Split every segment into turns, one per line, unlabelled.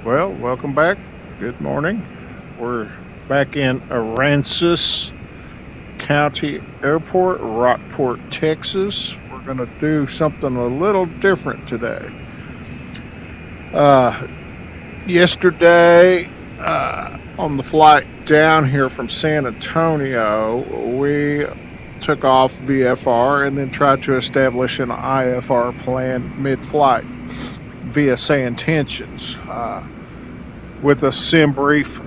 Well, welcome back. Good morning. We're back in Aransas County Airport, Rockport, Texas. We're going to do something a little different today. Uh, Yesterday, on the flight down here from San Antonio, we took off VFR and then tried to establish an IFR plan mid flight via Say Intentions with a sim brief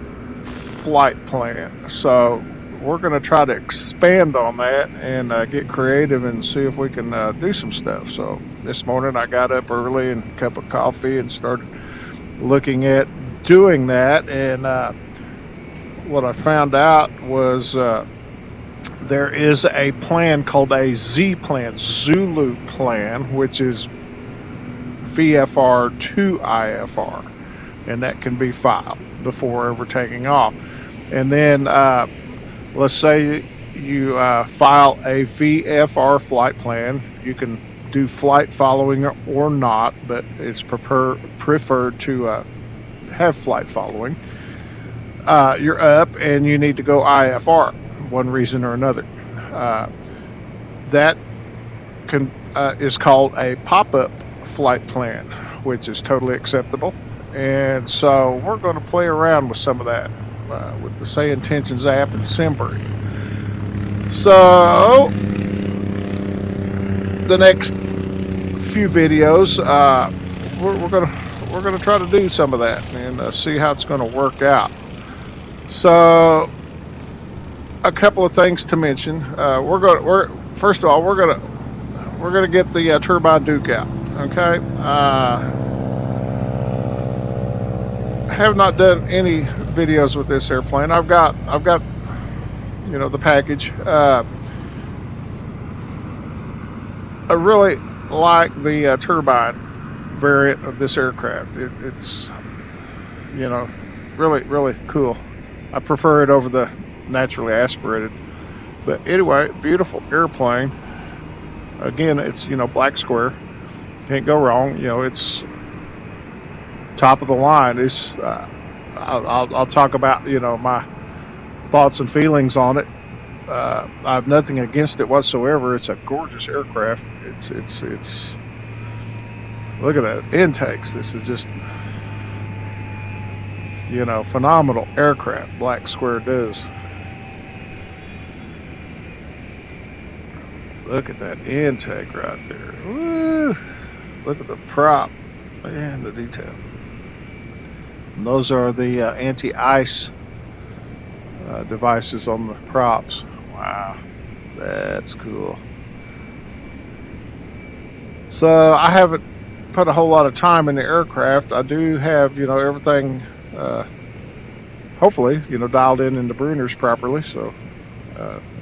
flight plan. So we're going to try to expand on that and get creative and see if we can do some stuff. So this morning I got up early and a cup of coffee and started looking at doing that. And what I found out was there is a plan called a Z plan, Zulu plan, which is VFR to IFR, and that can be filed before ever taking off. And then let's say you file a VFR flight plan. You can do flight following or not, but it's preferred to have flight following. You're up and you need to go IFR, one reason or another. Uh, that is called a pop-up flight plan, which is totally acceptable. And so we're going to play around with some of that with the Say Intentions app and SimBrief. So the next few videos, we're gonna try to do some of that and see how it's going to work out. So a couple of things to mention. We're first of all we're gonna get the Turbine Duke out. Okay. Have not done any videos with this airplane. I've got the package. I really like the Turbine variant of this aircraft. It's you know really cool. I prefer it over the naturally aspirated. But anyway, beautiful airplane. Again, it's black square. Can't go wrong. It's top of the line. It's I'll talk about my thoughts and feelings on it. I have nothing against it whatsoever. It's a gorgeous aircraft. It's look at that intakes. This is just phenomenal aircraft. Black square does. Look at that intake right there. Woo! Look at the prop and the detail. And those are the anti-ice devices on the props. Wow, that's cool. So I haven't put a whole lot of time in the aircraft. I do have everything hopefully dialed in the Bruners properly. So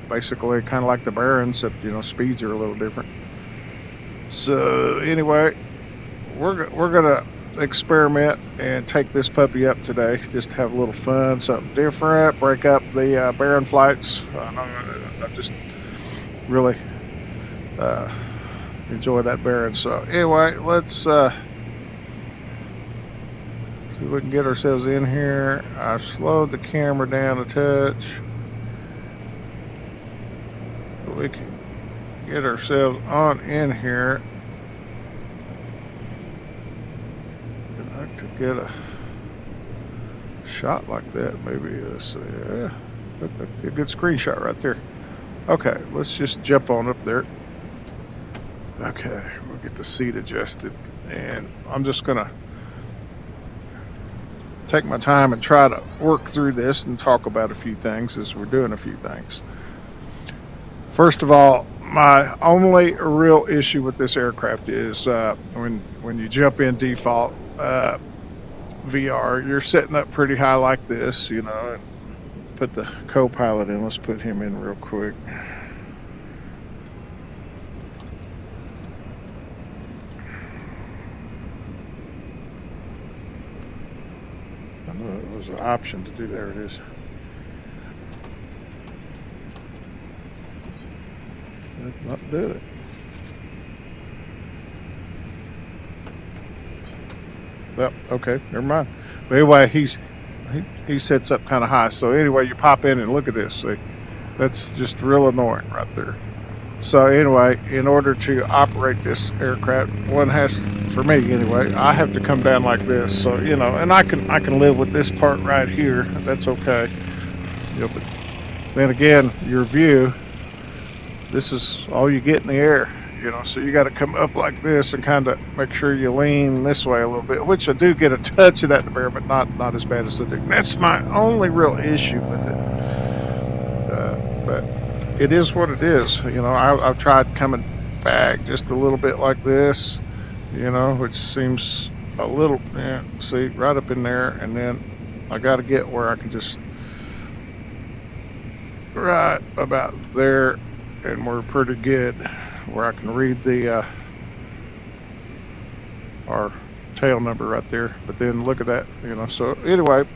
basically kind of like the Barons, except speeds are a little different. So anyway, we're gonna experiment and take this puppy up today. Just have a little fun, something different. Break up the Baron flights. I just really enjoy that Baron. So anyway, let's see if we can get ourselves in here. I slowed the camera down a touch. So we can get ourselves on in here. I'd like to get a shot like that. Maybe a good screenshot right there. Okay, let's just jump on up there. Okay, we'll get the seat adjusted, and I'm just gonna take my time and try to work through this and talk about a few things as we're doing a few things. First of all, my only real issue with this aircraft is when you jump in default VR, you're setting up pretty high like this, and put the co-pilot in. Let's put him in real quick. I know there was an option to do. There it is. Let's not do it. Well, okay, never mind. But anyway, he sets up kind of high. So anyway, you pop in and look at this. See, that's just real annoying right there. So anyway, in order to operate this aircraft, one has, for me anyway, I have to come down like this. So and I can live with this part right here. That's okay. But then again, your view, this is all you get in the air. So you got to come up like this and kind of make sure you lean this way a little bit, which I do get a touch of that in the bear, but not as bad as the Duke. That's my only real issue with it. But it is what it is. I've tried coming back just a little bit like this, which seems a little, yeah, see, right up in there, and then I got to get where I can just right about there, and we're pretty good where I can read the our tail number right there. But then look at that, So anyway,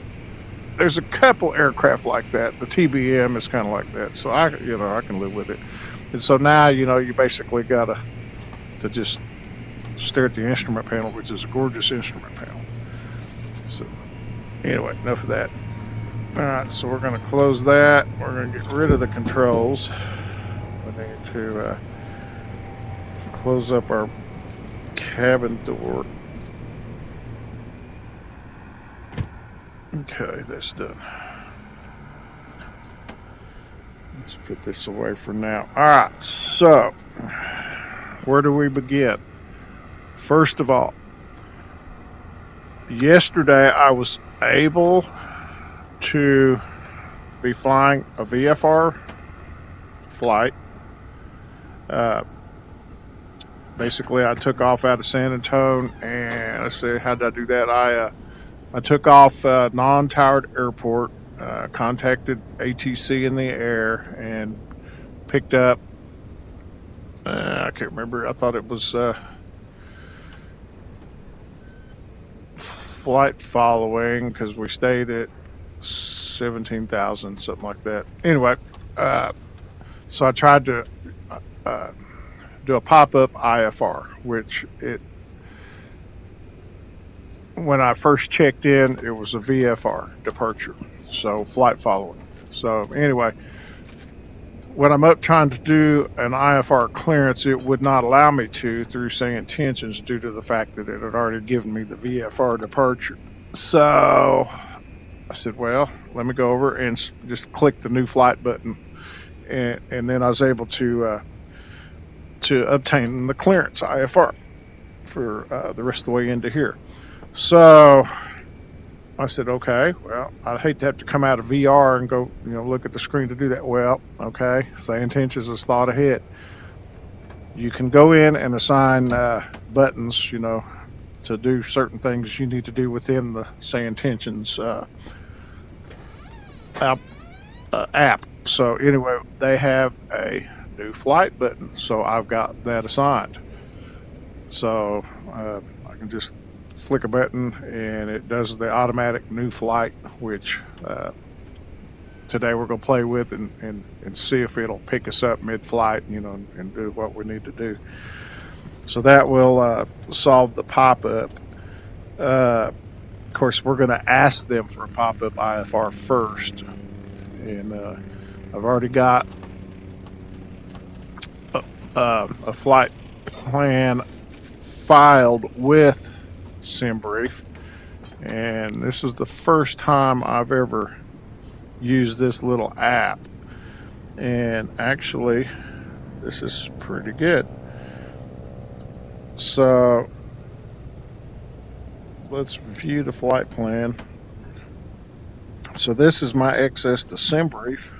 there's a couple aircraft like that. The TBM is kind of like that, so I can live with it. And so now, you basically got to just stare at the instrument panel, which is a gorgeous instrument panel. So anyway, enough of that. All right, so we're going to close that. We're going to get rid of the controls. We need to close up our cabin door. Okay, that's done. Let's put this away for now. All right, so where do we begin? First of all, yesterday I was able to be flying a VFR flight. Basically, I took off out of San Antonio, and let's see, how did I do that? I took off non-towered airport, contacted ATC in the air, and picked up. I can't remember. I thought it was flight following because we stayed at 17,000, something like that. Anyway, so I tried to uh, do a pop-up IFR, which when I first checked in, it was a VFR departure, so flight following. So anyway, when I'm up trying to do an IFR clearance, it would not allow me to through say intentions due to the fact that it had already given me the VFR departure. So I said, well, let me go over and just click the new flight button, and then I was able to obtain the clearance IFR for the rest of the way into here. So I said, okay, well, I'd hate to have to come out of VR and go, look at the screen to do that. Well, okay, say intentions is thought ahead. You can go in and assign buttons, to do certain things you need to do within the say intentions app. So anyway, they have a new flight button, so I've got that assigned. So I can just flick a button and it does the automatic new flight, which today we're going to play with and see if it'll pick us up mid-flight, and do what we need to do. So that will solve the pop-up. Of course, we're going to ask them for a pop-up IFR first, and I've already got a flight plan filed with SimBrief, and this is the first time I've ever used this little app, and actually this is pretty good. So let's view the flight plan. So this is my access to SimBrief.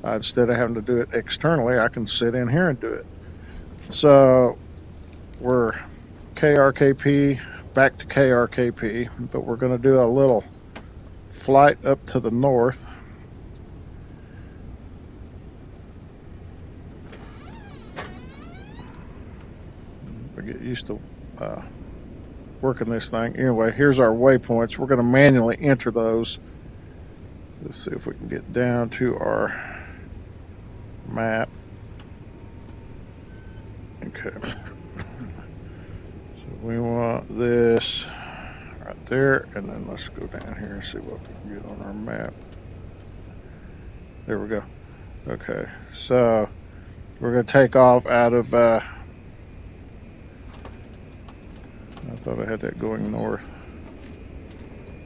Instead of having to do it externally, I can sit in here and do it. So we're KRKP, back to KRKP, but we're going to do a little flight up to the north. We get used to working this thing. Anyway, here's our waypoints. We're going to manually enter those. Let's see if we can get down to our map. Okay. So we want this. right there, and then let's go down here and see what we can get on our map. There we go. Okay, so we're going to take off out of, I thought I had that going north.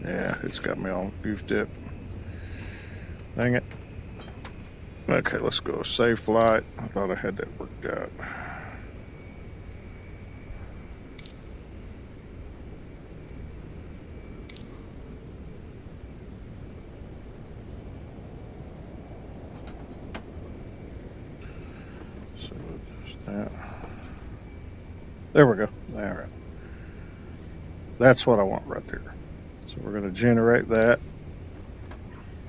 Yeah, it's got me all goofed up. Dang it. Okay, let's go. Safe flight. I thought I had that worked out. So just that. There we go. All right. That's what I want right there. So we're going to generate that.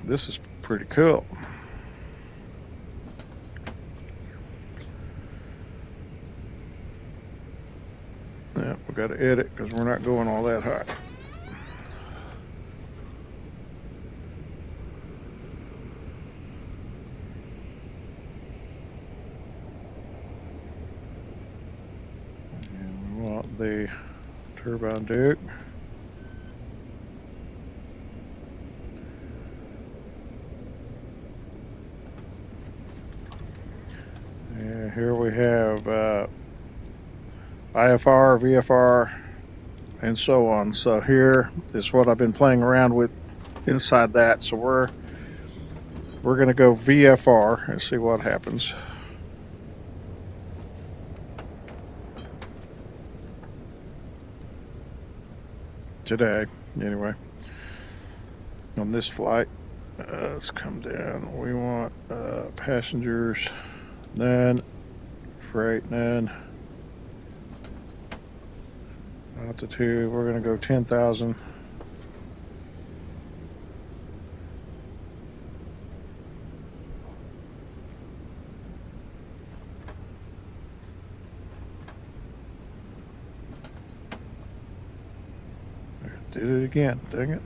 This is pretty cool. Yeah, we got to edit because we're not going all that high. And we want the turbine deck. And here we have IFR, VFR, and so on. So here is what I've been playing around with inside that. So we're going to go VFR and see what happens. Today, anyway. On this flight, let's come down. We want passengers, none, freight, none. Altitude, we're going to go 10,000. Did it again, dang it.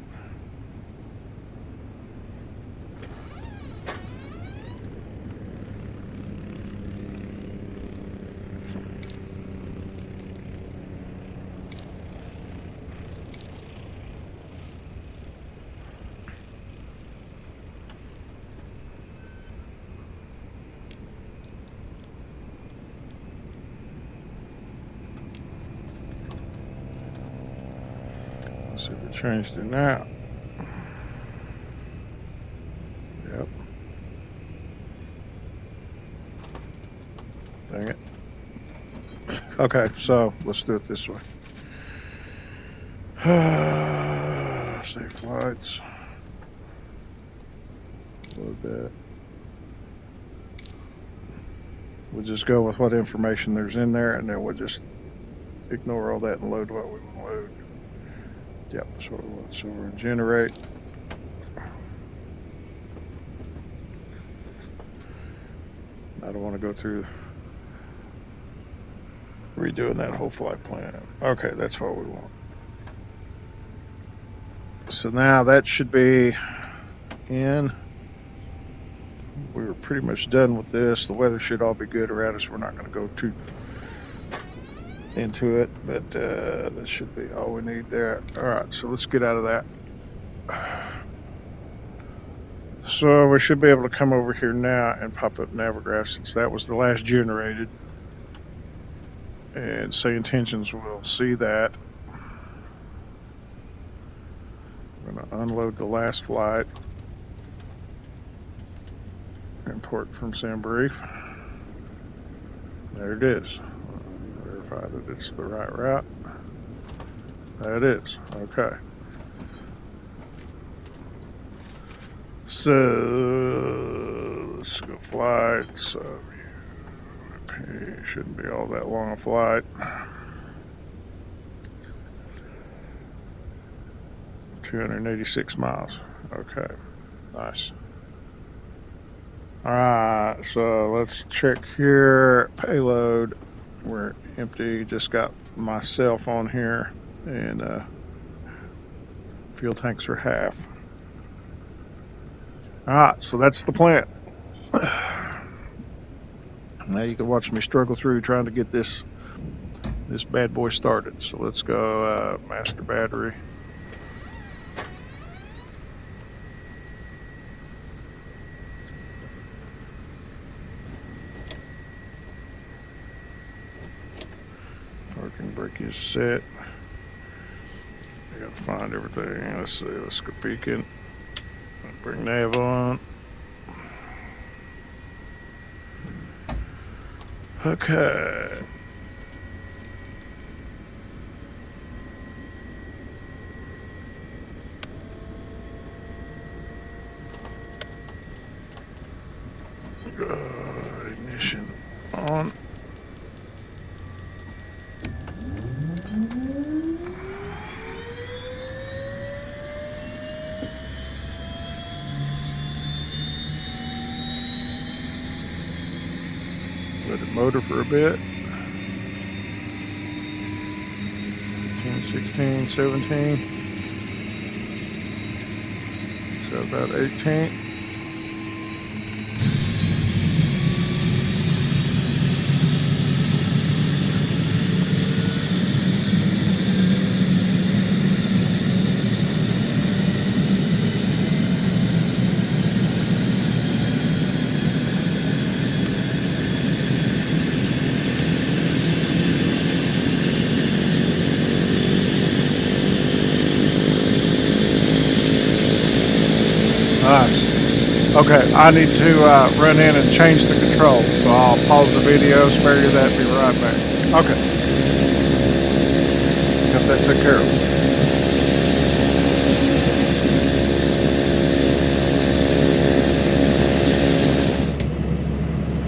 Let's see if it changed it now. Yep. Dang it. Okay, so let's do it this way. Safe flights. Load that. We'll just go with what information there's in there, and then we'll just ignore all that and load what we want to load. Yep, that's what we want. So we're going to generate. I don't want to go through redoing that whole flight plan. Okay, that's what we want. So now that should be in. We were pretty much done with this. The weather should all be good around us. We're not going to go too into it, but that should be all we need there. All right, so let's get out of that. So we should be able to come over here now and pop up Navigraph, since that was the last generated. And say Intentions will see that. I'm going to unload the last flight. Import from SimBrief. There it is. Verify that it's the right route. That is. Okay. So let's go flight. So it shouldn't be all that long a flight. 286 miles. Okay. Nice. Alright, so let's check here. Payload. We're empty. Just got myself on here. And fuel tanks are half. Alright, so that's the plan. Now you can watch me struggle through trying to get this bad boy started. So let's go master battery. is set. I gotta find everything. Let's see, let's go peeking. Bring nav on. Okay. Ignition on. Let it motor for a bit. 15, 16, 17. So about 18. Nice. Okay, I need to run in and change the control, so I'll pause the video, spare you that, be right back. Okay. Got that took care of.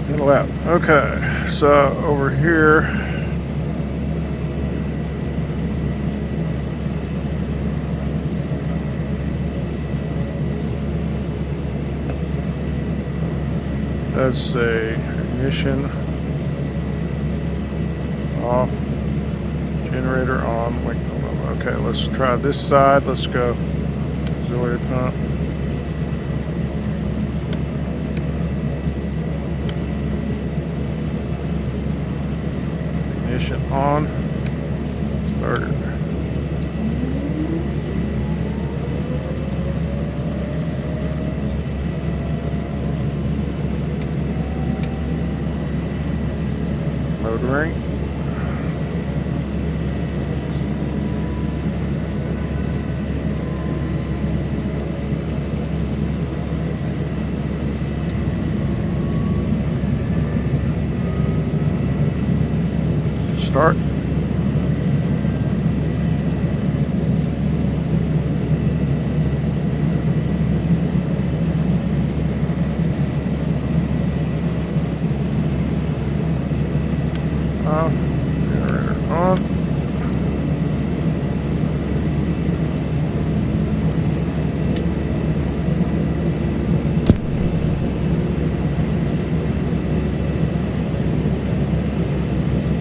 Handle out. Okay, so over here. Let's say ignition off, generator on. Okay, let's try this side. Let's go. Auxiliary pump. Ignition on. Starter. Motoring. Start. Generator on.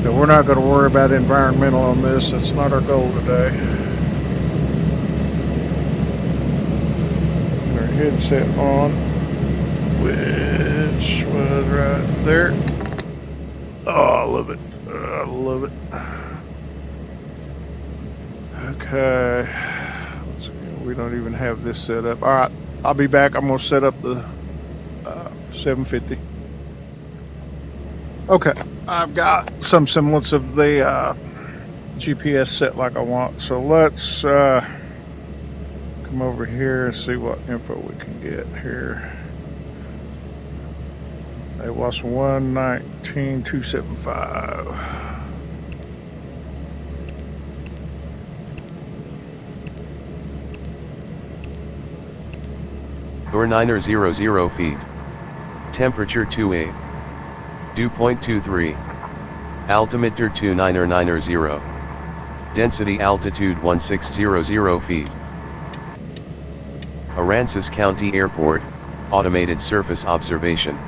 So we're not going to worry about environmental on this. That's not our goal today. Our headset on, which was right there. Oh, I love it. I love it. Okay. We don't even have this set up. All right, I'll be back. I'm going to set up the 750. Okay, I've got some semblance of the GPS set like I want. So let's come over here and see what info we can get here. It was 119,275.
Door 900 feet. Temperature 2A. Dew point 23. Altimeter 2990. Density altitude 1600 feet. Aransas County Airport, automated surface observation.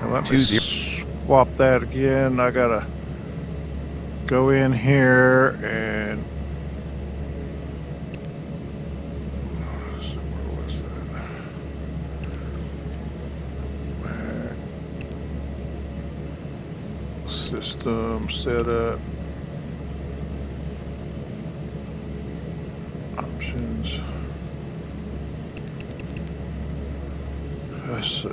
Now let me swap that again. I gotta go in here and where was that? System setup. Options. Let's see.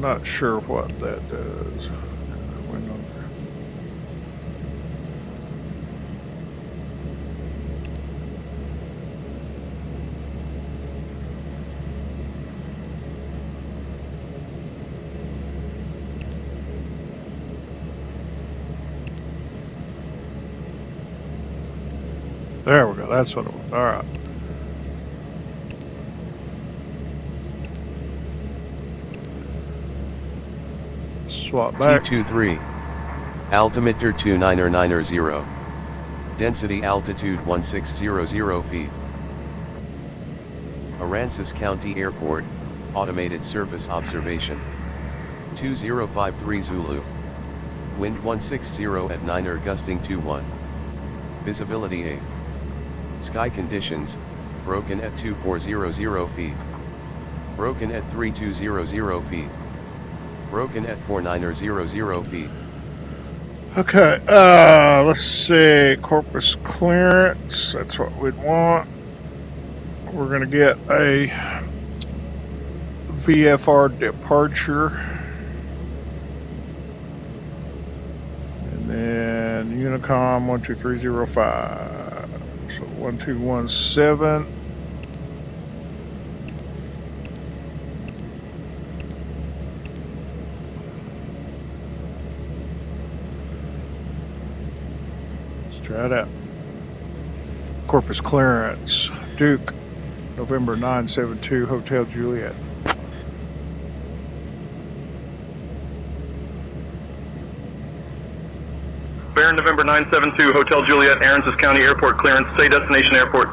not sure what that does. Wind on. There we go. That's what it was. All right. Swap back.
T23. Altimeter 29990. Density altitude 1600 feet. Aransas County Airport, automated surface observation. 2053 Zulu. Wind 160 at 9er gusting 21. Visibility A. Sky conditions, broken at 2400 feet. Broken at 3200 feet. Broken at 4900 feet.
Okay, let's see, corpus clearance, that's what we'd want. We're gonna get a VFR departure. And then Unicom 12305, so 1217. Try it out. Corpus clearance, Duke, November 972, Hotel Juliet.
Baron, November 972, Hotel Juliet, Aransas County Airport clearance, say destination airport.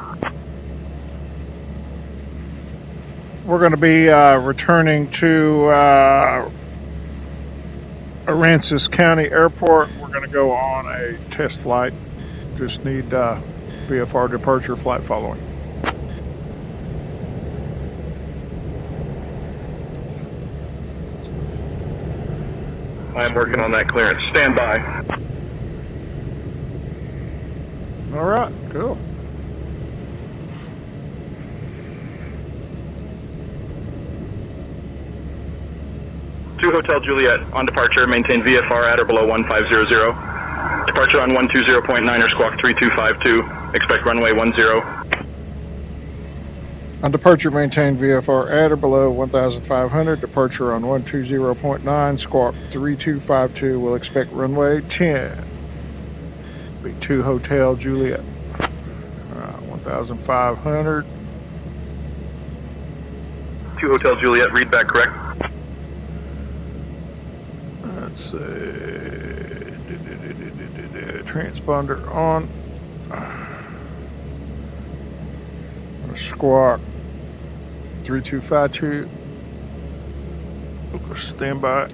We're going to be returning to Aransas County Airport. We're going to go on a test flight. Just need VFR departure flight following.
I am working on that clearance. Stand by.
All right, cool.
To Hotel Juliet, on departure, maintain VFR at or below 1500. Departure on 120.9er squawk 3252. Expect runway 10.
On departure, maintain VFR at or below 1,500. Departure on 120.9, squawk 3252. We'll expect runway 10. Be to Hotel Juliet. 1,500.
To Hotel Juliet, read back correct.
Let's see. Transponder on. Squawk 3252. Standby.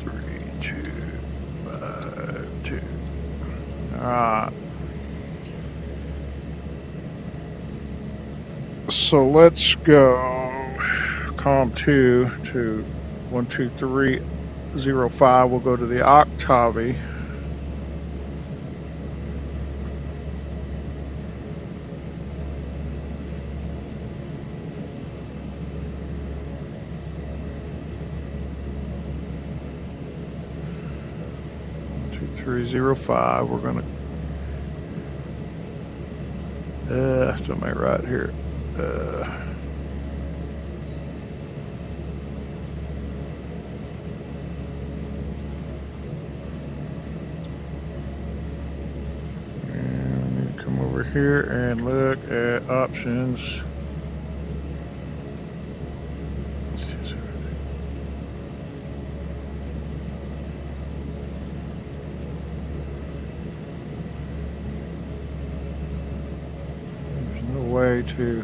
3252. So let's go COM 2 to 12305. We'll go to the Octavie. We're gonna somebody right here. And we need to come over here and look at options. Way to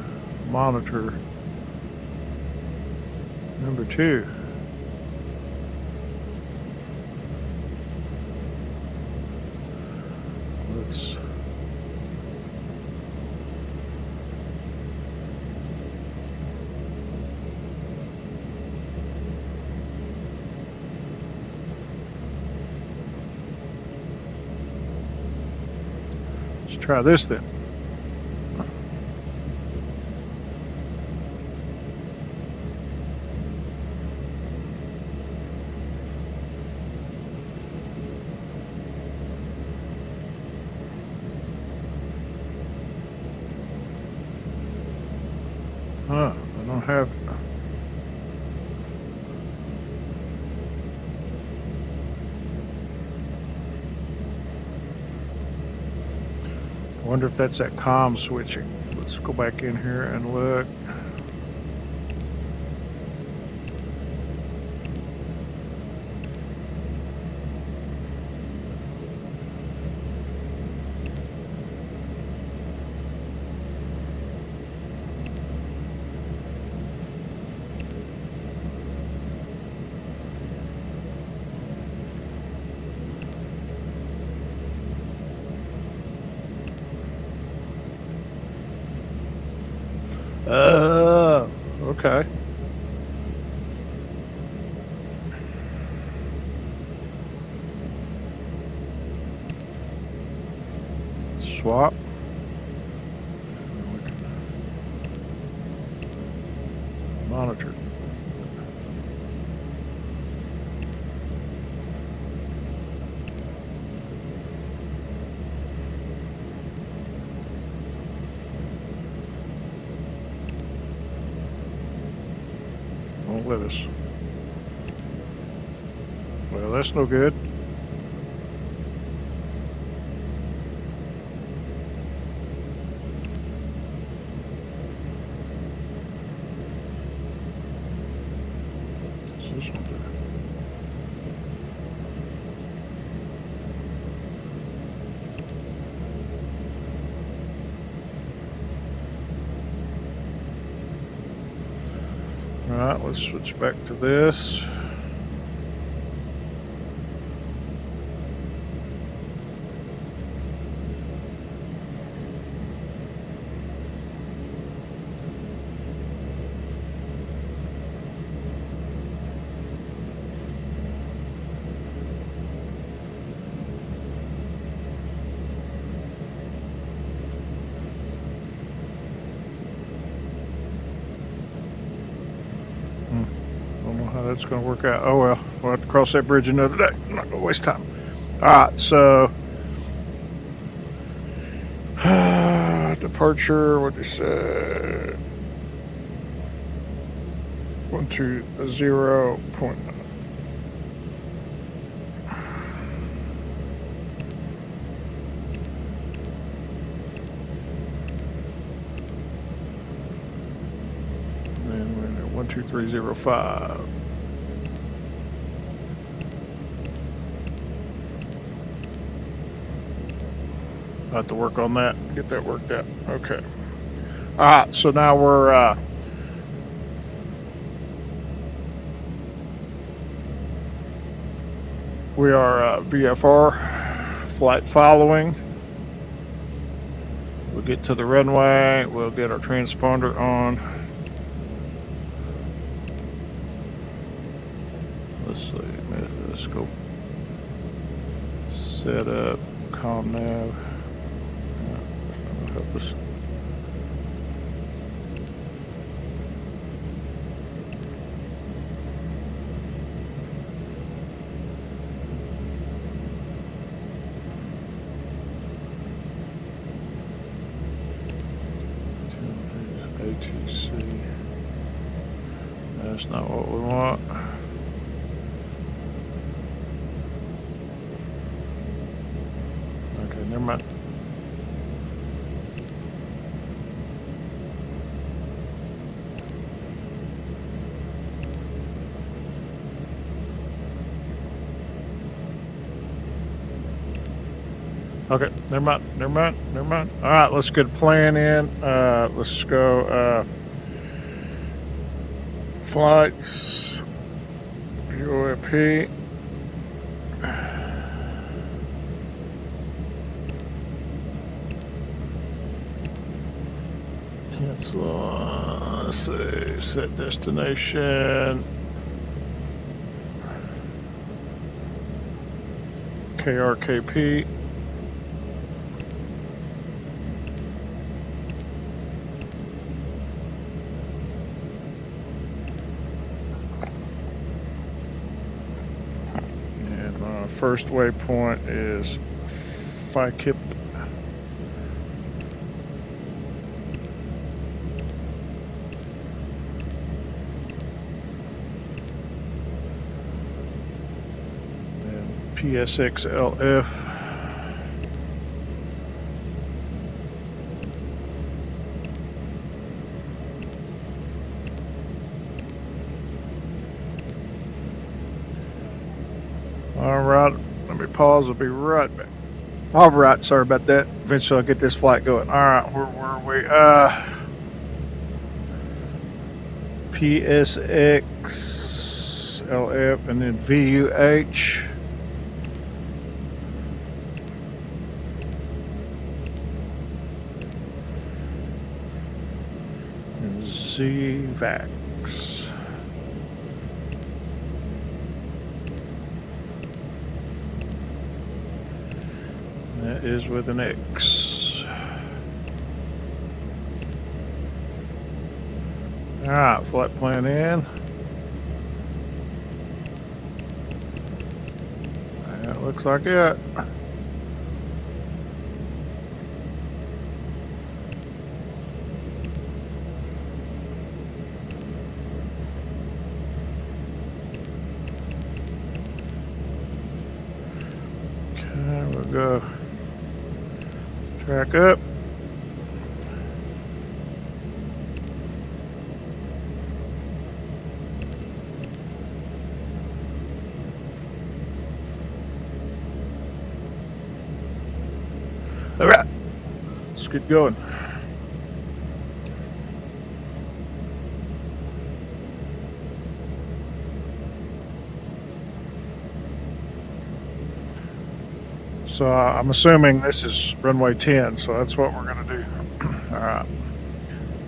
monitor number 2. Let's try this then. Wonder if that's that comm switching. Let's go back in here and look. Okay. Swap. Monitor. Won't let us. Well, that's no good. What's this one do? Alright, let's switch back to this. Don't know how that's going to work out. Oh well, we'll have to cross that bridge another day. I'm not going to waste time. Alright, so departure, what is 120.9. And we're at 12305. I'll have to work on that, get that worked out. Okay. Alright, so now we are VFR, flight following. We'll get to the runway, we'll get our transponder on. Let's see, let's go set up comm nav. That'll help us. ATC. That's not what we want. Okay, never mind. Okay, never mind. All right, let's get a plan in. Let's go flights, UAP. Cancel, let's see, set destination. KRKP. First waypoint is FIKIP. Then PSXLF. All right, let me pause. I'll be right back. All right, sorry about that. Eventually, I'll get this flight going. All right, where were we? PSX, LF, and then VUH. And ZVAX. That is with an X. Alright, flight plan in. That looks like it. Okay, we'll go track up. All right, let's get going. So I'm assuming this is runway 10, so that's what we're gonna do. All right,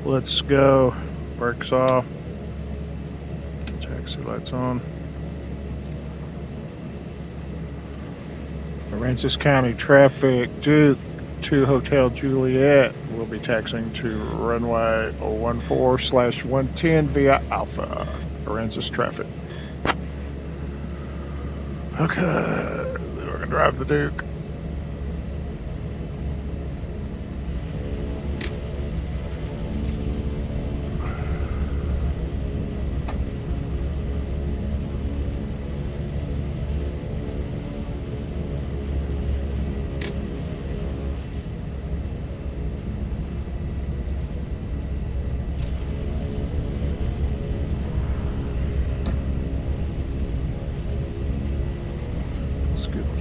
let's go. Brakes off. Taxi lights on. Aransas County traffic to Hotel Juliet. We'll be taxiing to runway 14/110 via Alpha. Aransas traffic. Okay, we're gonna drive the Duke.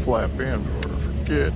Flap in before I forget.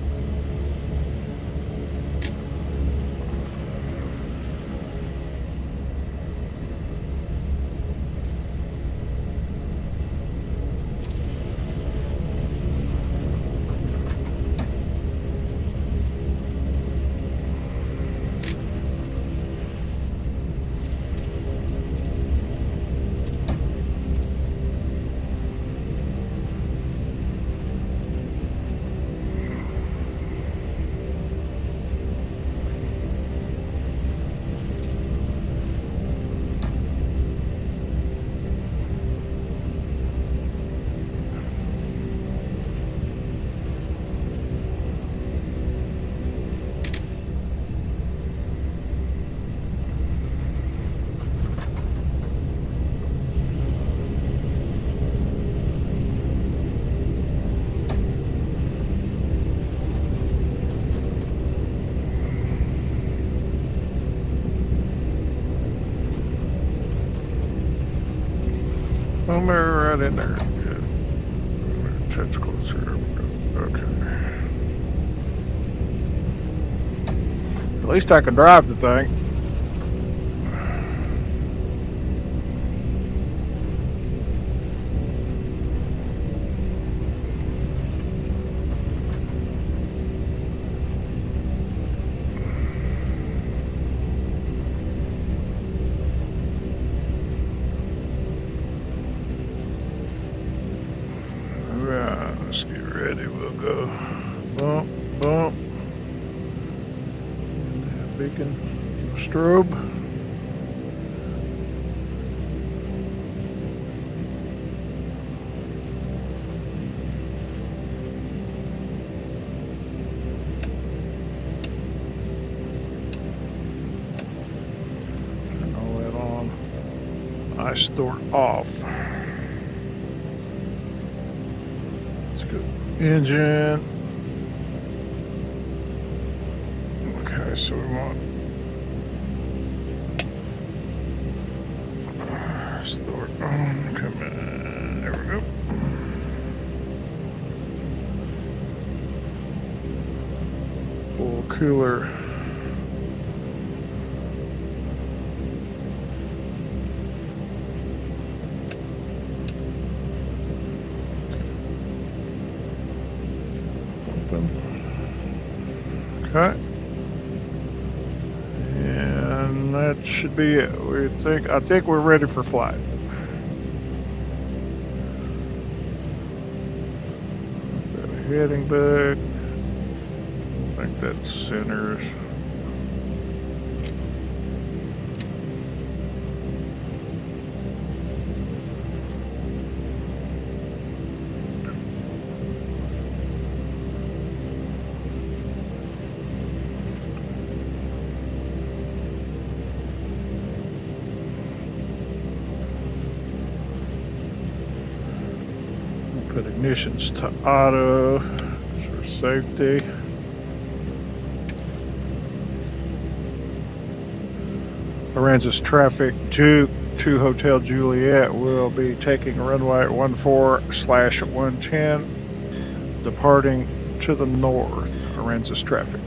I'm right in there. Good. Touch closer. Okay. At least I can drive the thing. Let's get ready. We'll go bump, bump. And beacon, strobe. Turn all that on. Ice store off. Engine. Okay, so we want start on. Come on. There we go. cooler. Open. Okay. And that should be it. I think we're ready for flight. Heading back. I think that centers. Put ignitions to auto for safety. Aransas traffic, Duke to Hotel Juliet will be taking runway 14/110, departing to the north. Aransas traffic.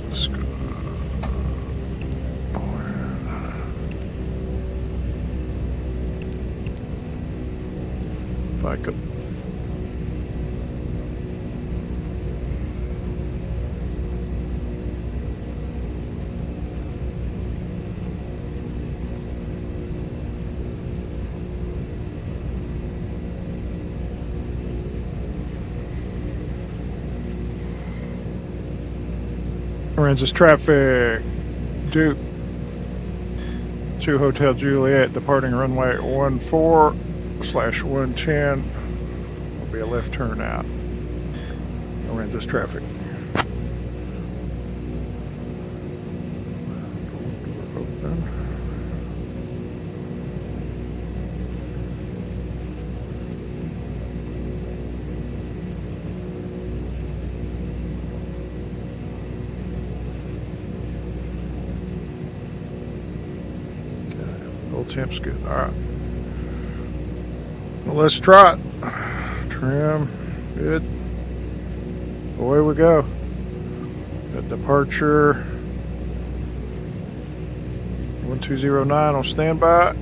Let's go. If I could. Aransas traffic, Duke to Hotel Juliet, departing runway 14/110. Will be a left turn out. Aransas traffic. Open. Temp's good. All right. Well, let's try it. Trim. Good. Away we go. At departure 1209 on standby.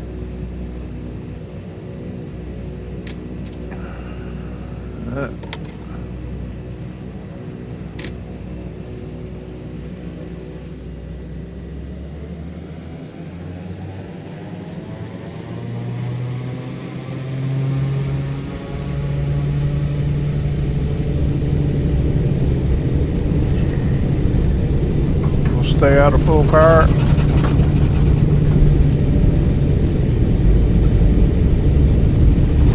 Stay out of full power.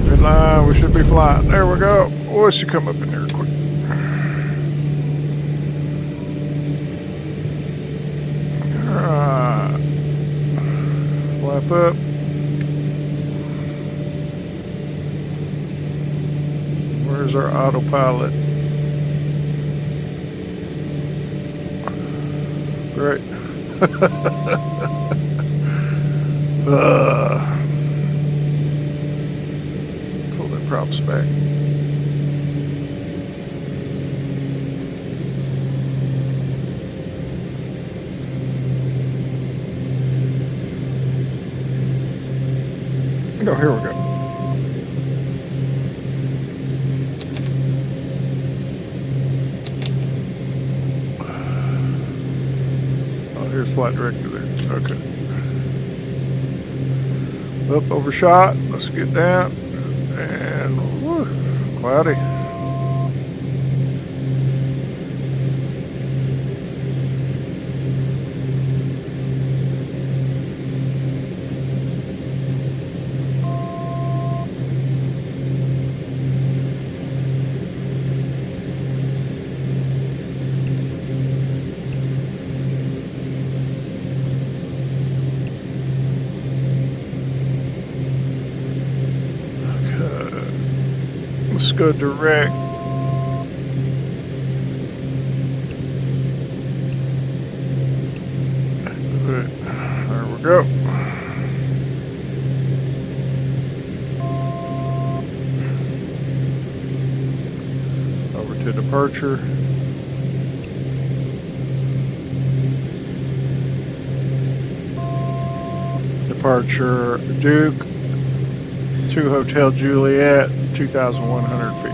Good line, we should be flying. There we go. Oh, it should come up in there quick. Alright. Flap up. Where's our autopilot? Right. Pull the props back. Oh, here we go. Here's flight director there. Okay. Up, overshot. Let's get down. And whew, cloudy. Let's go direct. There we go. departure. Departure Duke, 2 Hotel Juliet, 2,100 feet.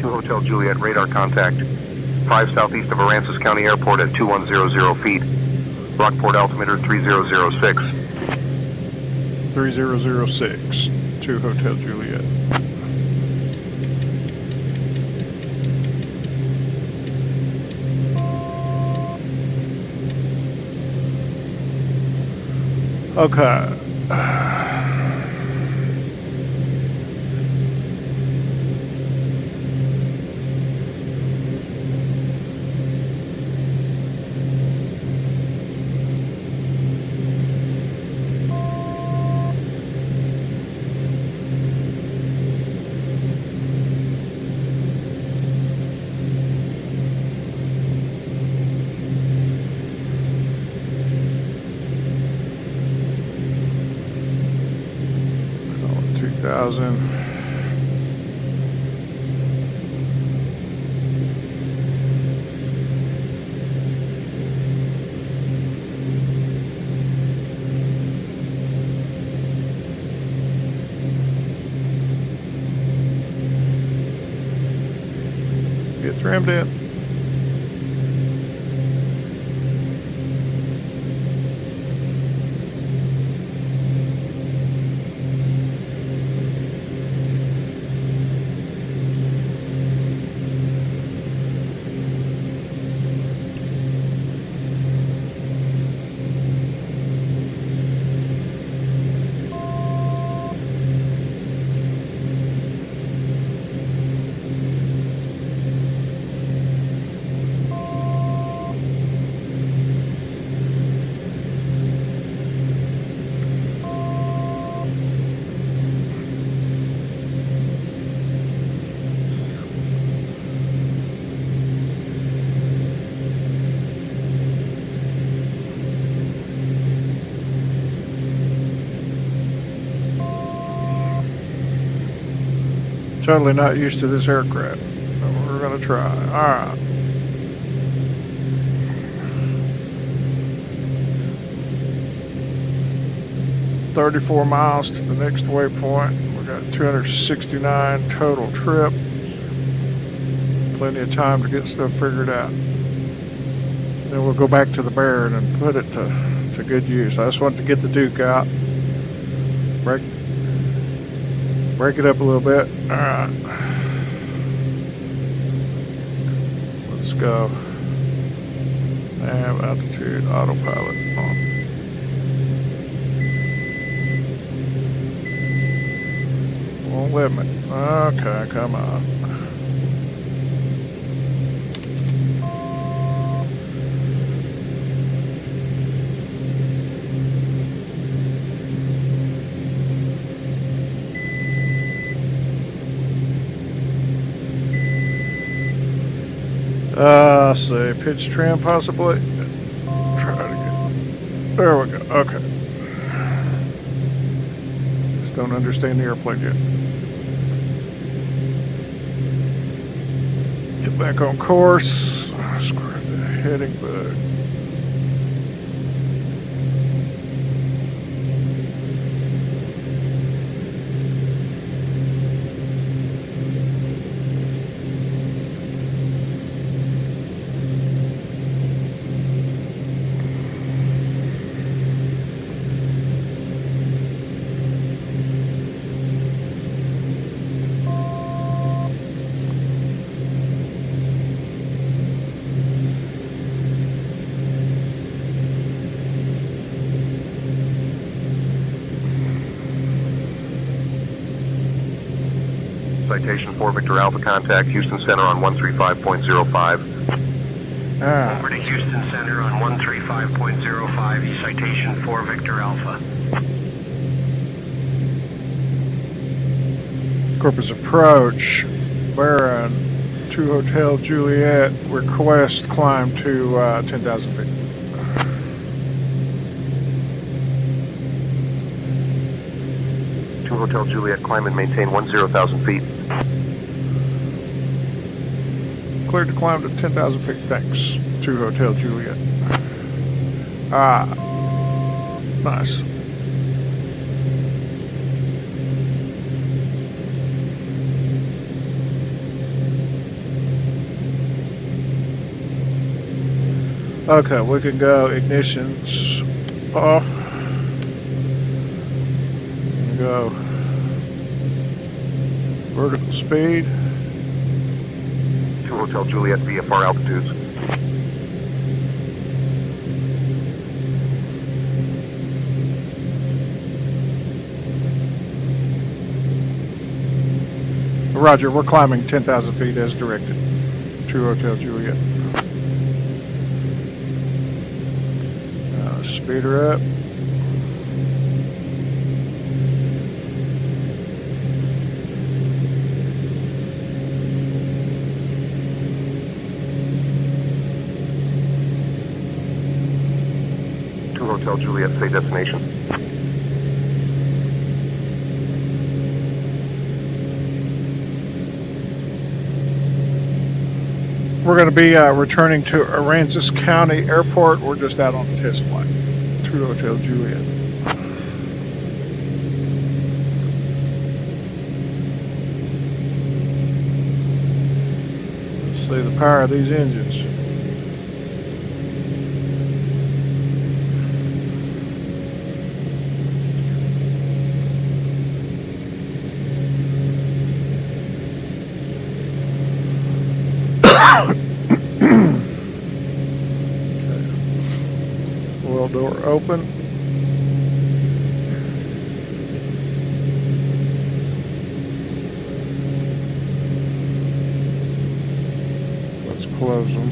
2 Hotel Juliet, radar contact. 5 southeast of Aransas County Airport at 2100 feet. Rockport altimeter 3006.
3006, 2 Hotel Juliet. Okay. Call it 2,000. Get trimmed in. Totally not used to this aircraft. But we're gonna try. Alright. $34 miles to the next waypoint. We got 269 total trip. Plenty of time to get stuff figured out. Then we'll go back to the Baron and put it to good use. I just wanted to get the Duke out. Break it up a little bit. Alright. Let's go. Nav, altitude, autopilot on. Won't let me. Okay, come on. Let's see, pitch trim possibly. Try to get. There we go. Okay. Just don't understand the airplane yet. Get back on course. Screw the heading bug.
Citation 4 Victor Alpha contact Houston Center on 135.05.
Over to Houston Center on 135.05, citation 4 Victor Alpha.
Corpus approach. Baron, 2 Hotel Juliet, request climb to 10,000 feet.
Hotel Juliet, climb and maintain 10,000 feet.
Cleared to climb to 10,000 feet. Thanks. 2 Hotel Juliet. Ah, nice. Okay, we can go ignitions off. Go vertical speed.
2 Hotel Juliet, VFR altitudes.
Roger, we're climbing 10,000 feet as directed. 2 Hotel Juliet. Speed her up.
Hotel Juliet, say destination.
We're going to be returning to Aransas County Airport. We're just out on a test flight. 2 Hotel Juliet. Let's see the power of these engines. Wheel door open. Let's close them.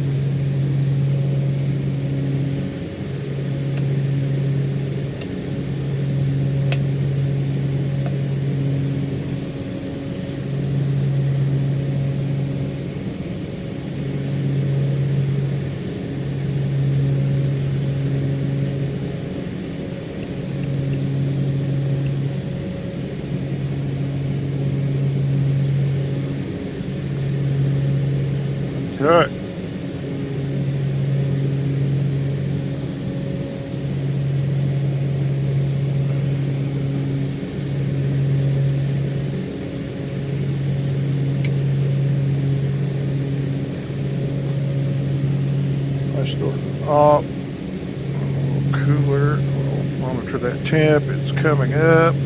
Good. Flash door off. A little cooler. We'll monitor that temp. It's coming up.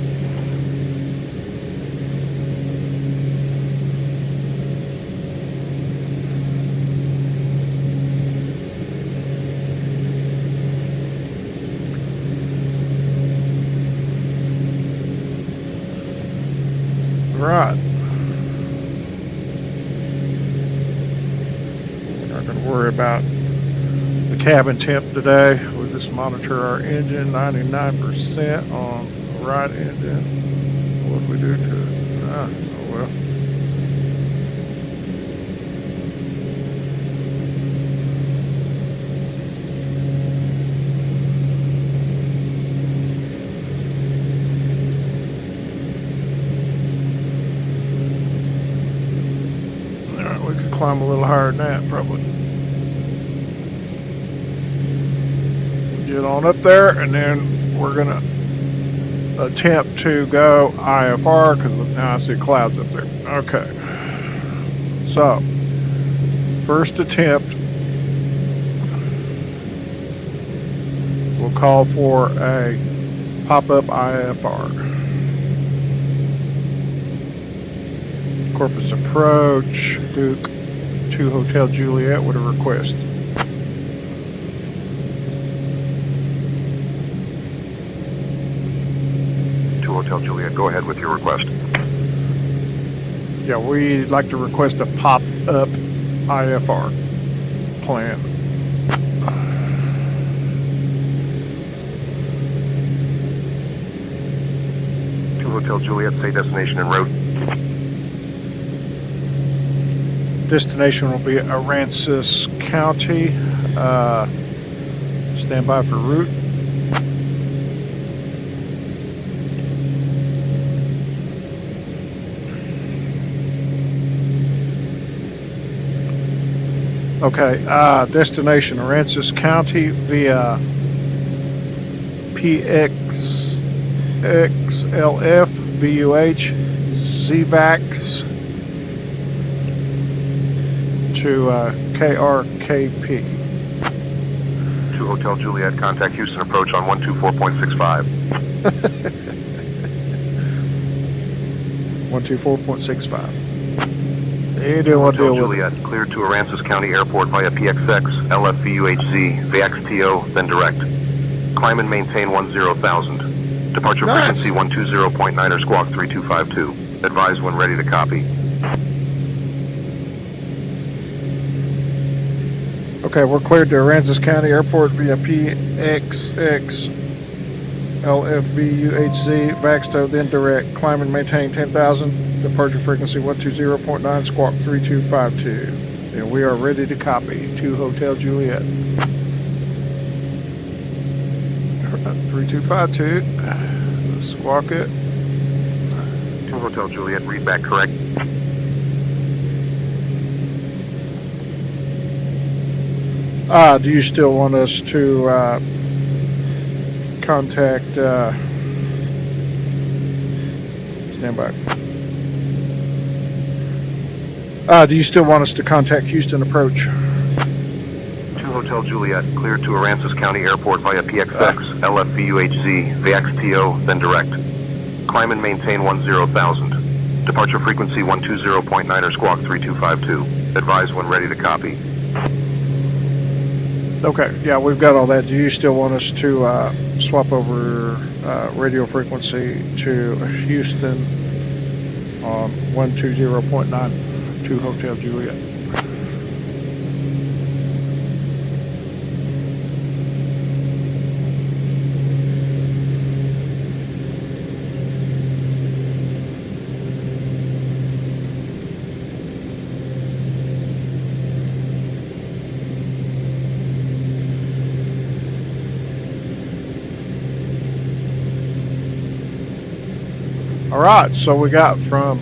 Right. We're not going to worry about the cabin temp today. We'll just monitor our engine, 99% on the right engine. What do we do to it? Oh well. We could climb a little higher than that, probably. Get on up there, and then we're gonna attempt to go IFR because now I see clouds up there. Okay. So, first attempt, we'll call for a pop-up IFR. Corpus approach, Duke 2 Hotel Juliet with a request.
Hotel Juliet, go ahead with your request.
Yeah, we'd like to request a pop-up IFR plan.
Hotel Juliet, say destination en route.
Destination will be Aransas County. Stand by for route. Okay, destination Aransas County via PXXLF VUH ZVAX to KRKP.
2 Hotel Juliet, contact Houston approach on 124.65.
124.65. You
2
do want to
Hotel
deal with it.
Juliet, cleared to Aransas County Airport via PXX, LFVUHZ, VXTO, then direct. Climb and maintain 10,000. Departure
Nice.
frequency 120.9 or squawk 3252. Advise when ready to copy.
Okay, we're cleared to Aransas County Airport via PXX LFVUHZ, VAXTO, then direct. Climb and maintain 10,000. Departure frequency 120.9, squawk 3252. And we are ready to copy. 2 Hotel Juliet. 3252. Let's squawk it.
2 Hotel Juliet, read back correct.
Do you still want us to contact stand by. Do you still want us to contact Houston approach?
2 Hotel Juliet, cleared to Aransas County Airport via PXX, LFVUHZ, VXTO, then direct. Climb and maintain 10,000. Departure frequency 120.9 or squawk 3252. Advise when ready to copy.
Okay, yeah, we've got all that. Do you still want us to swap over radio frequency to Houston on 120.9, 2 Hotel Juliet? All right, so we got from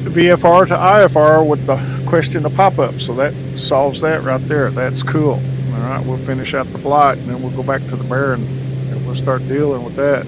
VFR to IFR with the question to pop up. So that solves that right there. That's cool. All right, we'll finish out the flight and then we'll go back to the bear and we'll start dealing with that.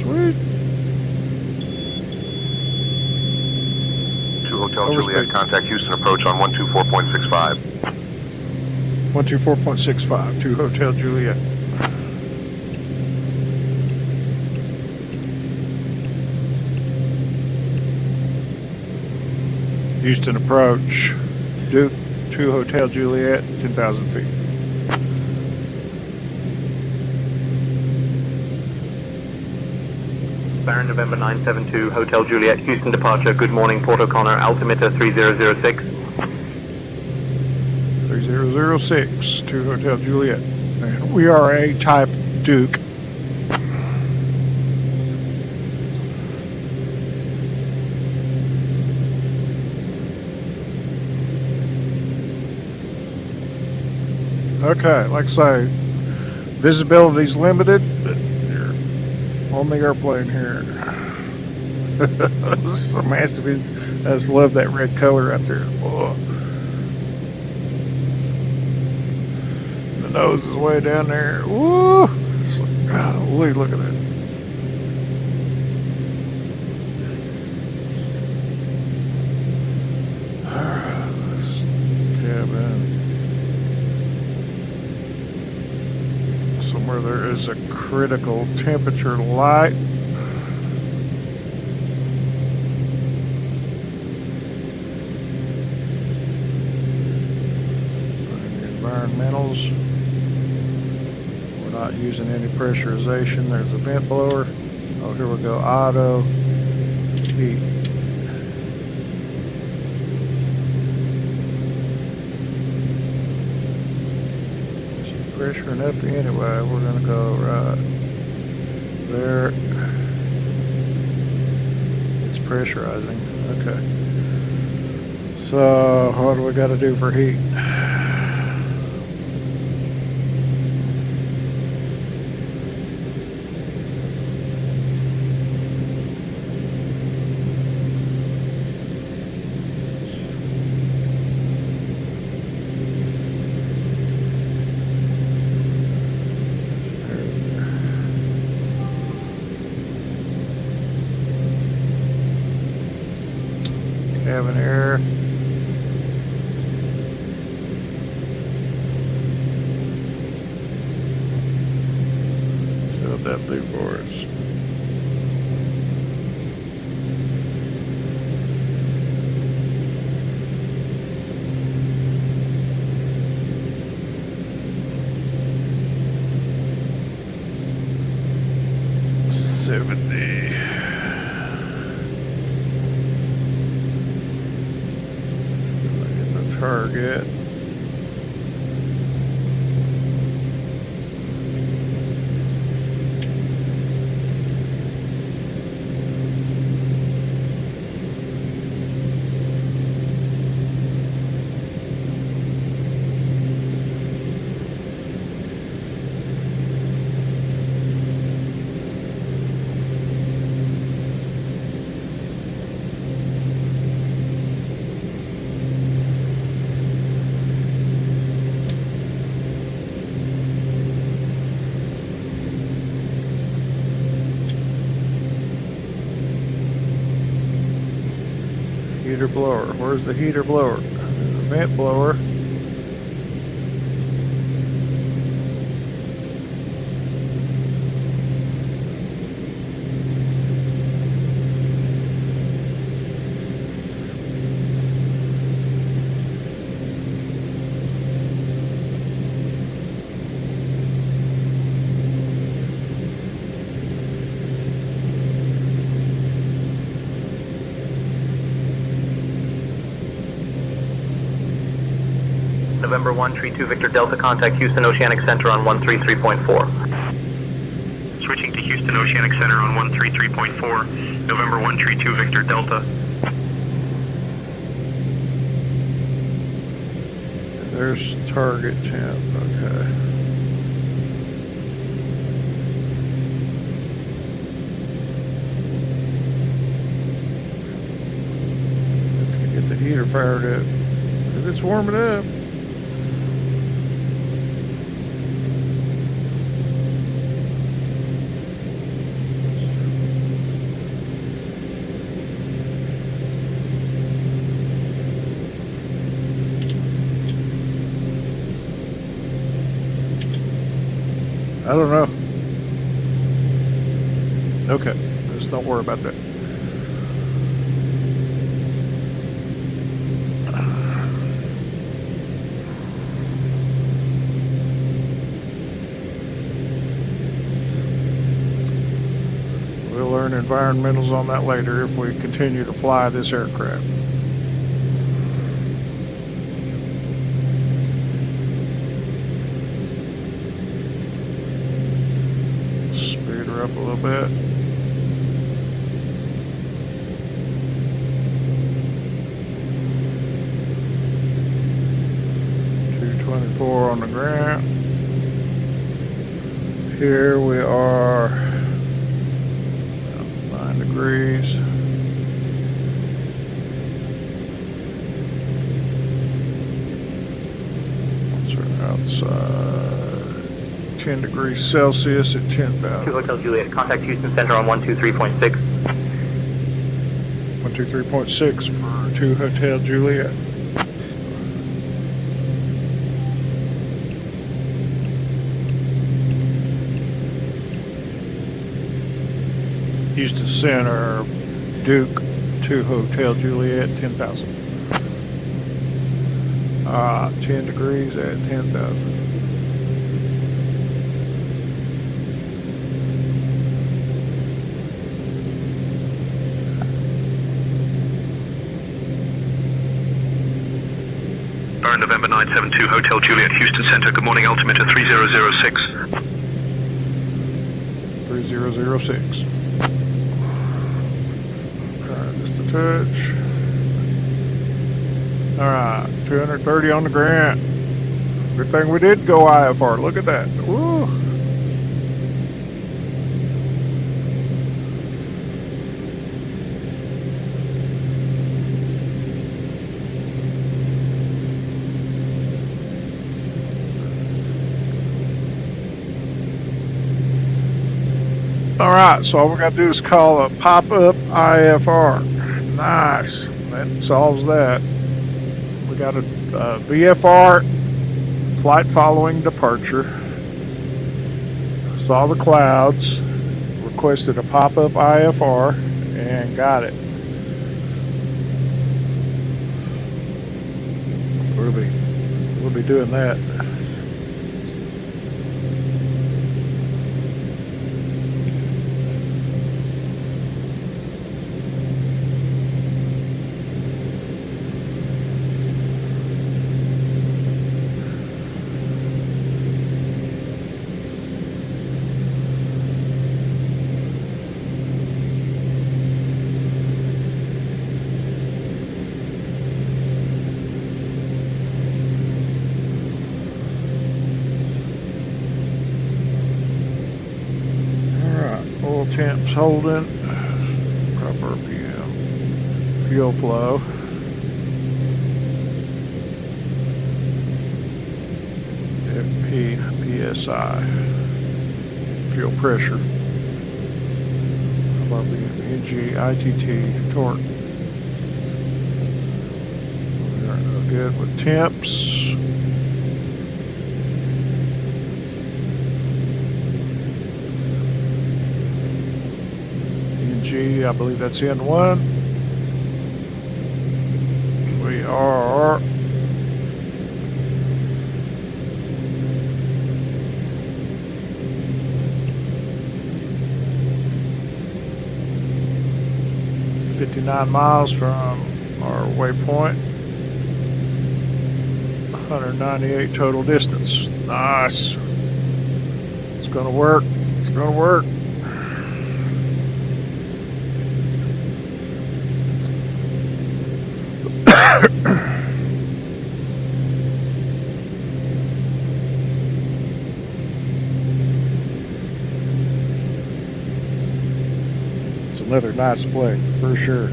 Sweet.
2 Hotel Juliet, contact Houston approach on 124.65.
124.65, 2 Hotel Juliet. Houston approach, Duke, 2 Hotel Juliet, 10,000 feet.
Baron November 972, Hotel Juliet, Houston departure, good morning, Port O'Connor, altimeter 3006.
3006 to Hotel Juliet. And we are a type Duke. Okay, like I say, visibility's limited, but you're on the airplane here. This is a massive. I just love that red color right there. Oh. The nose is way down there. Woo! It's like, golly, look at that. Cabin. Somewhere there is a critical temperature light. Environmentals. We're not using any pressurization. There's a vent blower. Oh, here we go. Auto heat. pressuring up anyway. We're gonna go right there. It's pressurizing. Okay. So what do we got to do for heat? Cabin air. Fill that blue for us. Target. Heater blower. Where's the heater blower? There's a vent blower.
November 132 Victor Delta, contact Houston Oceanic Center on 133.4.
Switching to Houston Oceanic Center on 133.4, November 132 Victor Delta.
There's target temp. Okay. Get the heater fired up. It's warming up. I don't know. Okay, just don't worry about that. We'll learn environmentals on that later if we continue to fly this aircraft. Speed her up a little bit. On the ground. Here we are 9 degrees. Once we're outside, 10 degrees Celsius at 10,000.
2 Hotel Juliet, contact Houston Center on 123.6.
123.6 for 2 Hotel Juliet. Houston Center, Duke, 2 Hotel Juliet, 10,000. 10 degrees at 10,000.
IFR, November 972, Hotel Juliet, Houston Center. Good morning, altimeter 3006.
3006. Alright, just a touch. Alright, 230 on the Grant. Good thing we did go IFR. Look at that. Woo! Alright, so all we gotta do is call a pop-up IFR. Nice. That solves that. We got a VFR flight following departure. Saw the clouds. Requested a pop-up IFR and got it. We'll be doing that. Temps holding, proper RPM, fuel flow, FP, PSI, fuel pressure, RPM, NG, ITT, torque. We're good with temps. I believe that's N1. We are $59 miles from our waypoint. 198 total distance. Nice. It's gonna work. It's gonna work. Another nice play for sure.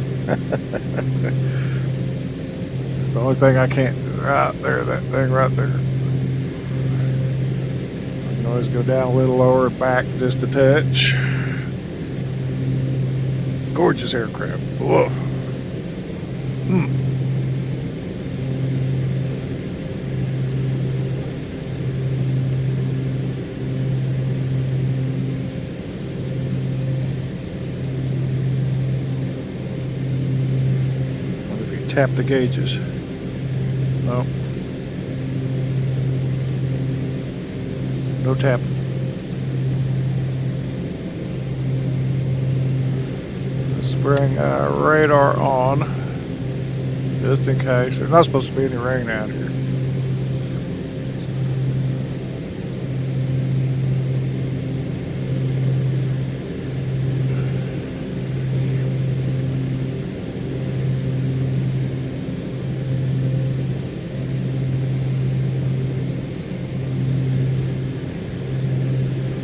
It's the only thing I can't do. Right there, that thing right there. I can always go down a little lower, back just a touch. Gorgeous aircraft. Whoa. Tap the gauges. No. No tap. Let's bring radar on, just in case. There's not supposed to be any rain out here.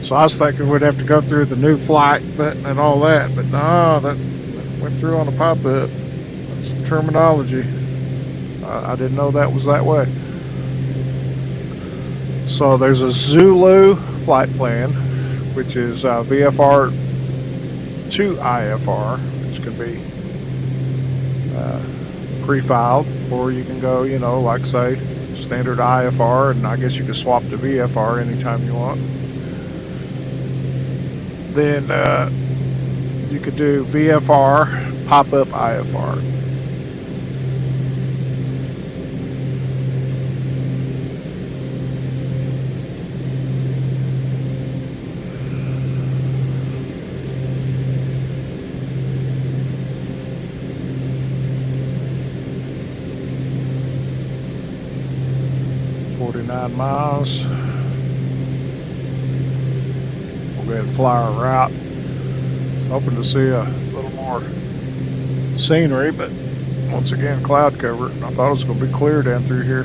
So I was thinking we'd have to go through the new flight button and all that, but no, that went through on a pop-up. That's the terminology. I didn't know that was that way. So there's a Zulu flight plan, which is VFR to IFR, which can be pre-filed, or you can go, you know, like say, standard IFR, and I guess you can swap to VFR anytime you want. Then you could do VFR, pop-up IFR. 39 miles. We'll go ahead and fly our route. Hoping to see a little more scenery, but once again, cloud cover. I thought it was going to be clear down through here.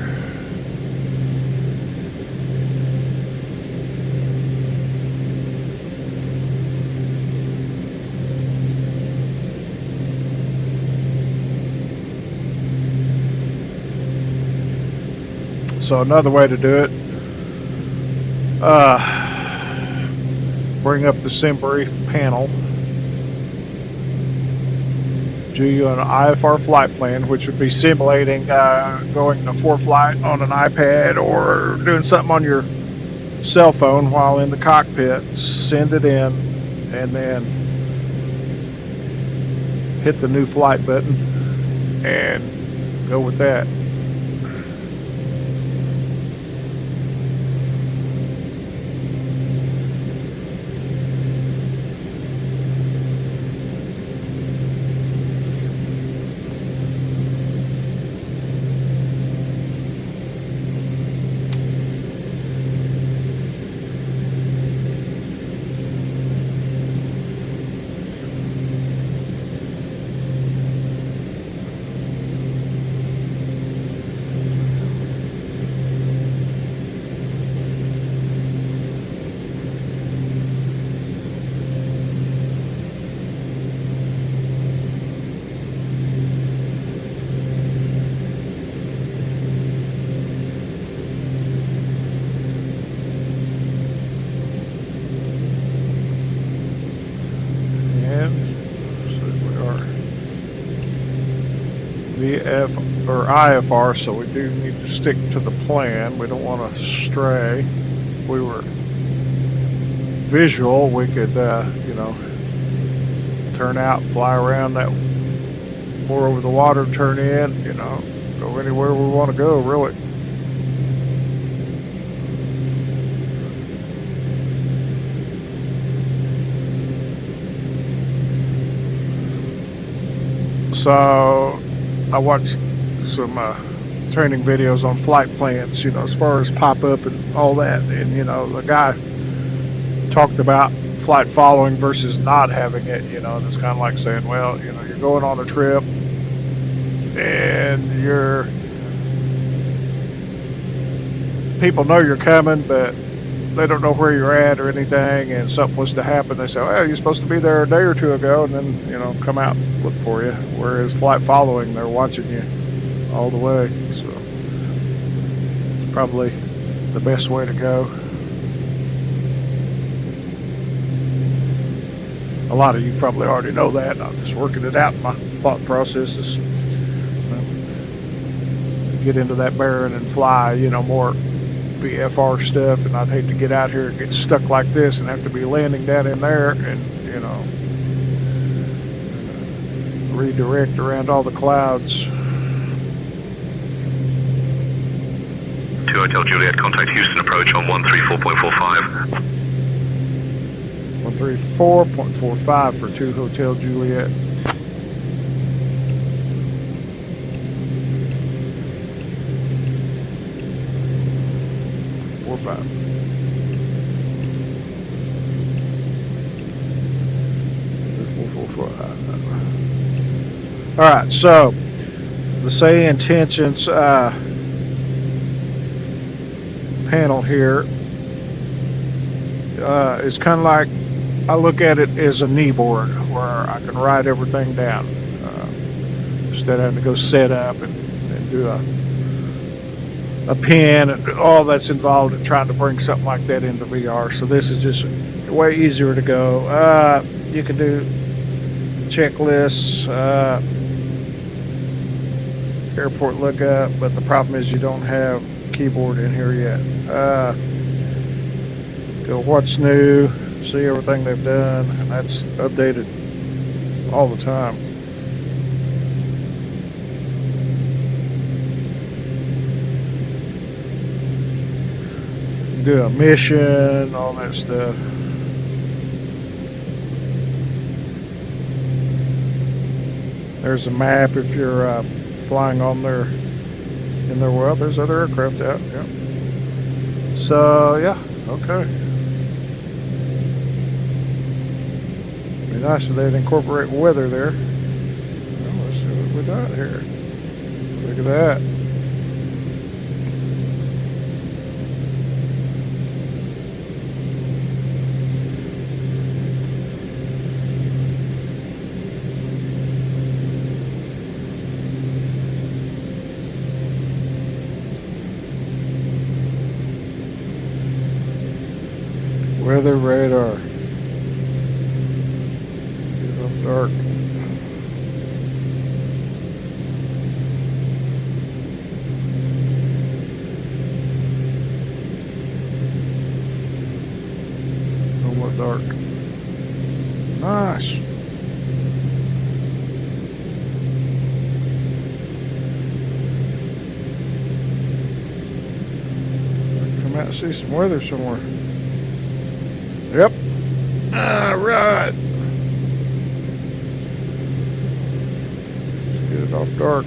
So another way to do it, bring up the Simbury panel, do you an IFR flight plan, which would be simulating going to ForeFlight on an iPad or doing something on your cell phone while in the cockpit. Send it in and then hit the new flight button and go with that. IFR, so we do need to stick to the plan. We don't want to stray. If we were visual, we could, you know, turn out, fly around that more over the water, turn in, you know, go anywhere we want to go, really. So I watched some training videos on flight plans, you know, as far as pop-up and all that, and you know, the guy talked about flight following versus not having it, you know, and it's kind of like saying, well, you know, you're going on a trip and people know you're coming, but they don't know where you're at or anything, and something was to happen, they say, well, you're supposed to be there a day or two ago, and then, you know, come out and look for you. Whereas flight following, they're watching you all the way, so it's probably the best way to go. A lot of you probably already know that. I'm just working it out in my thought processes. Get into that bearing and fly, you know, more VFR stuff, and I'd hate to get out here and get stuck like this and have to be landing down in there and, you know, redirect around all the clouds.
2 Hotel Juliet, contact Houston approach on 134.45.
134.45 for 2 Hotel Juliet. All right, so the Say Intentions panel here is kind of like, I look at it as a knee board where I can write everything down instead of having to go set up and do a pin and all that's involved in trying to bring something like that into VR. So this is just way easier to go. You can do checklists, airport lookup, but the problem is you don't have keyboard in here yet. Go what's new, see everything they've done, and that's updated all the time. Do a mission, all that stuff. There's a map if you're flying on in their well. There's other aircraft out. Yeah. So, yeah, okay. Be nice if they'd incorporate weather there. Well, let's see what we got here. Look at that. Weather radar. Get up dark. Somewhat dark. Nice. Come out and see some weather somewhere. Yep. Alright. Let's get it off dark.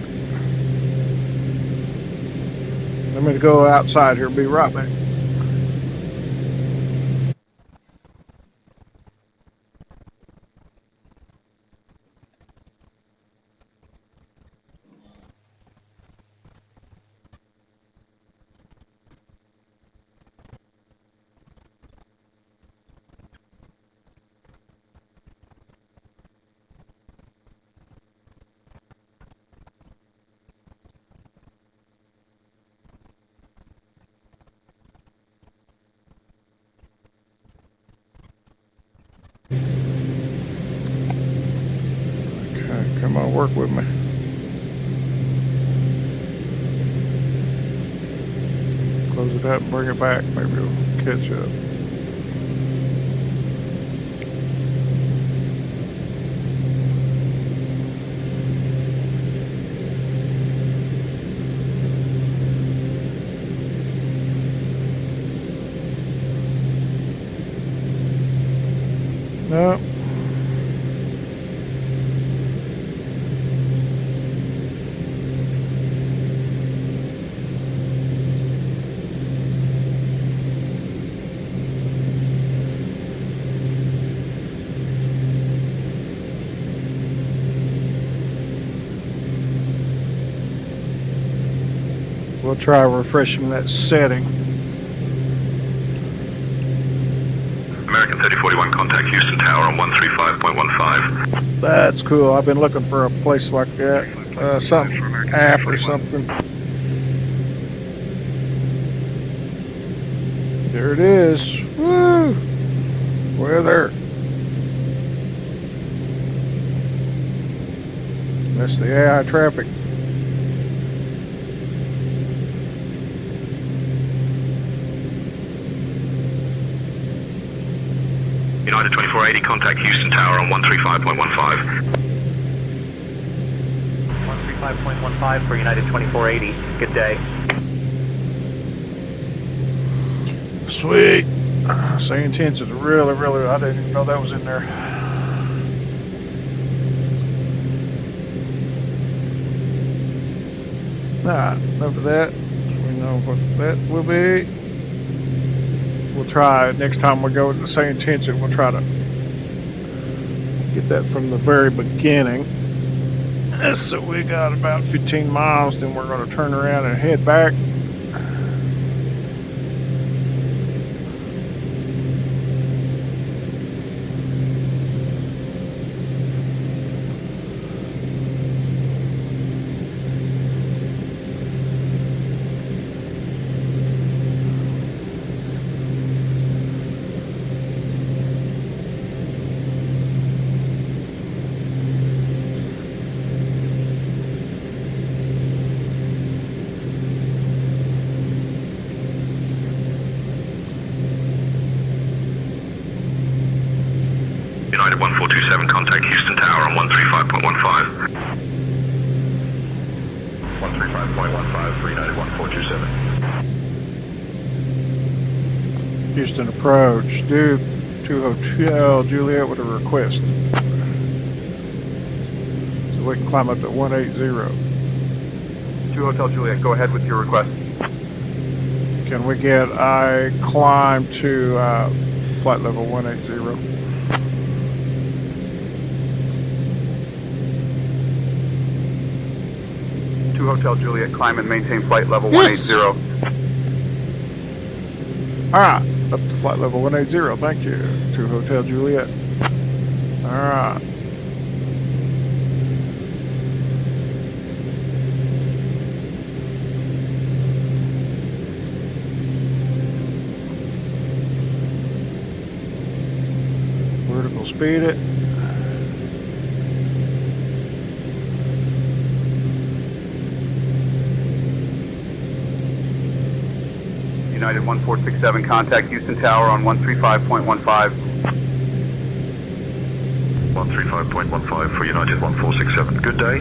Let me go outside here. Be right back. Okay, come on, work with me. Close it up and bring it back. Maybe it'll catch up. No. We'll try refreshing that setting.
American 3041, contact Houston Tower on 135.15.
That's cool. I've been looking for a place like that. Some app or something. There it is. Woo! Weather. That's the AI traffic.
United 2480, contact Houston Tower on 135.15.
135.15 for United 2480. Good day.
Sweet. Say Intentions really, I didn't even know that was in there. Alright, enough of that. We know what that will be. We'll try next time we go to the same Intention. We'll try to get that from the very beginning. So we got about 15 miles, then we're going to turn around and head back.
United 1427, contact Houston Tower on 135.15. 135.15 for United 1427.
Houston approach. Dude, 2 Hotel Juliet with a request. So we can climb up to 180.
2 Hotel Juliet, go ahead with your request.
Can we get a climb to flight level 180?
Hotel Juliet, climb and maintain flight level
Yes.
180.
Alright, up to flight level 180, thank you. To Hotel Juliet. Alright. Vertical speed it.
United 1467, contact Houston Tower on 135.15.
135.15 for United 1467. Good day.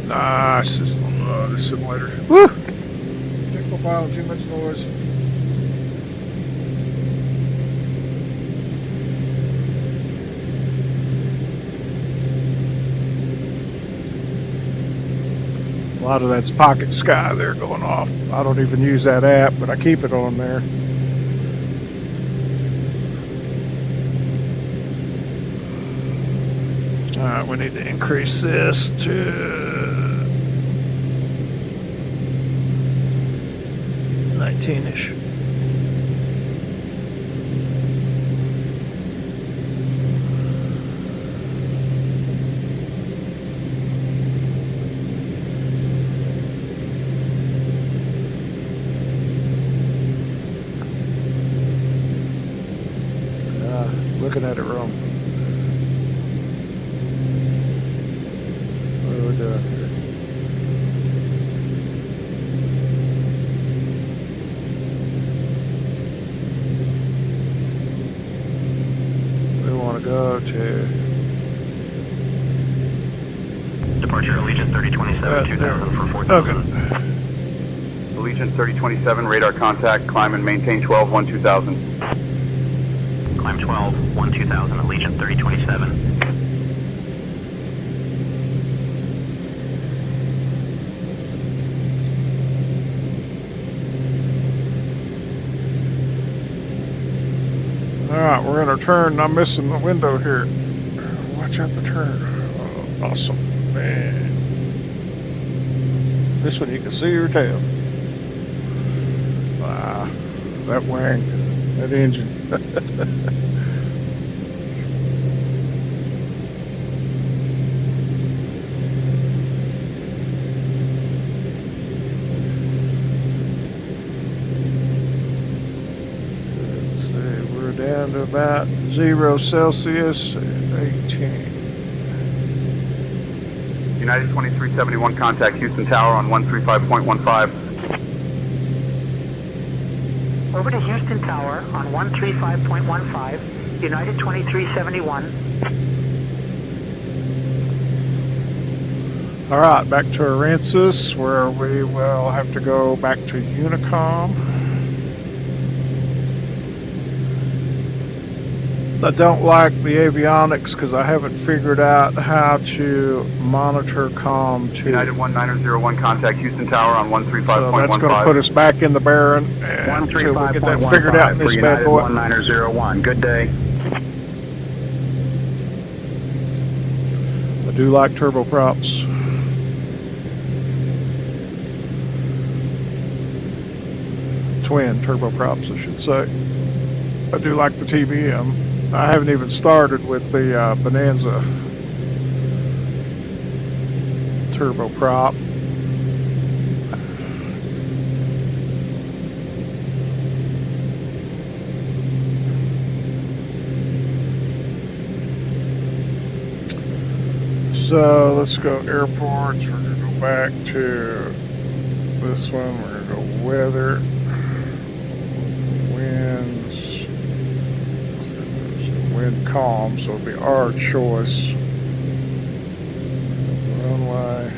Nice. This simulator. Woo! Technical file, too much noise. A lot of that's pocket sky there going off. I don't even use that app, but I keep it on there. Alright, we need to increase this to 19-ish. Looking at it wrong. What are we doing here? We want to go to
Departure Allegiant 3027, 2000 for 4000.
okay.
Allegiant 3027, radar contact, climb and maintain 12-1-2000.
Climb 12, 12000, Allegiant 3027.
Alright, we're gonna turn. I'm missing the window here. Watch out the turn. Oh, awesome. Man. This one you can see your tail. Wow. That wing. That engine. Down to about 0 Celsius, 18.
United 2371, contact Houston Tower on 135.15.
Over to Houston Tower on 135.15, United 2371.
Alright, back to Aransas, where we will have to go back to Unicom. I don't like the avionics because I haven't figured out how to monitor COM 2.
United 1901, contact Houston Tower on 135.15.
So that's going to put us back in the Baron until we get that figured out in this bad boy.
1901. Good day.
I do like turboprops. Twin turboprops, I should say. I do like the TBM. I haven't even started with the Bonanza turboprop. So let's go airports. We're going to go back to this one. We're going to go weather, winds, wind calm, so it'll be our choice. Runway.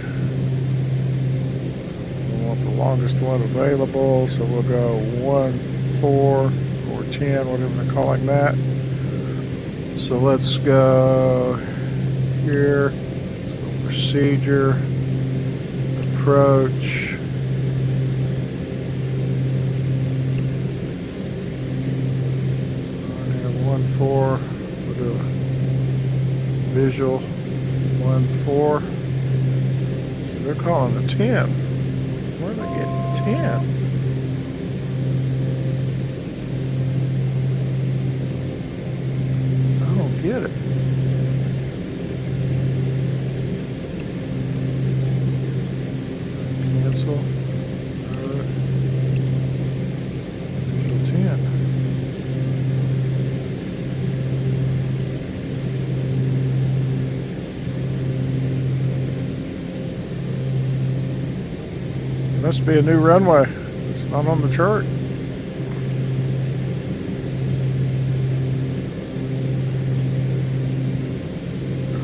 We want the longest one available, so we'll go 1, 4, or 10, whatever they're calling that. So let's go here. Procedure. Approach. I have 1-4. We'll do a visual 1-4. They're calling a 10. Where are they getting 10? I don't get it. Cancel. Visual 10. Must be a new runway. It's not on the chart.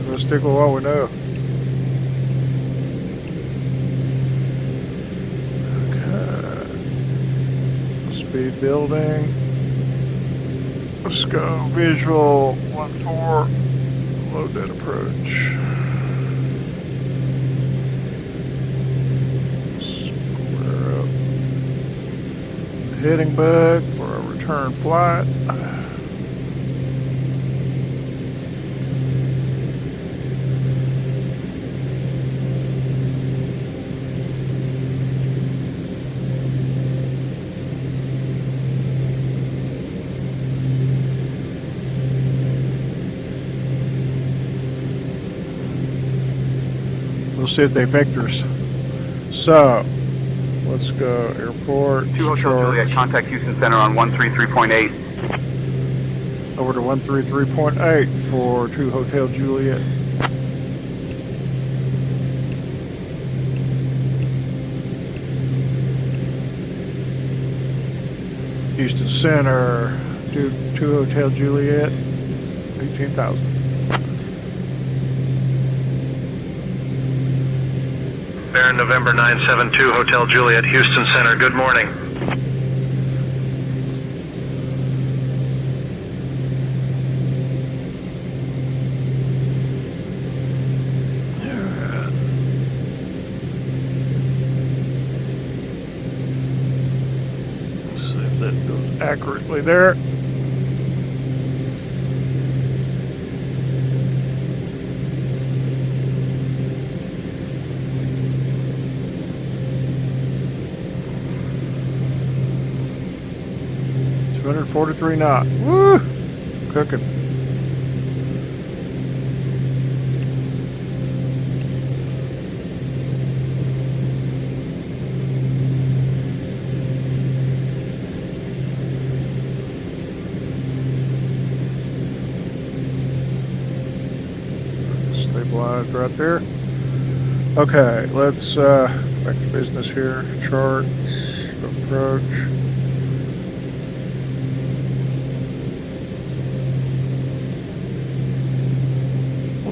Let's stick with what we know. Okay. Speed building. Let's go. Visual 1-4. Load that approach. Heading back for a return flight. We'll see if they vector us. So, let's go airport.
2 Hotel Juliet, contact Houston Center on 133.8.
Over to 133.8 for 2 Hotel Juliet. Houston Center, 2 Hotel Juliet, 18,000.
Baron November 972, Hotel Juliet, Houston Center. Good morning.
Let's see if that goes accurately there. .43 knot. Woo! Cooking. Stabilized right there. Okay, let's back to business here. Charts, approach.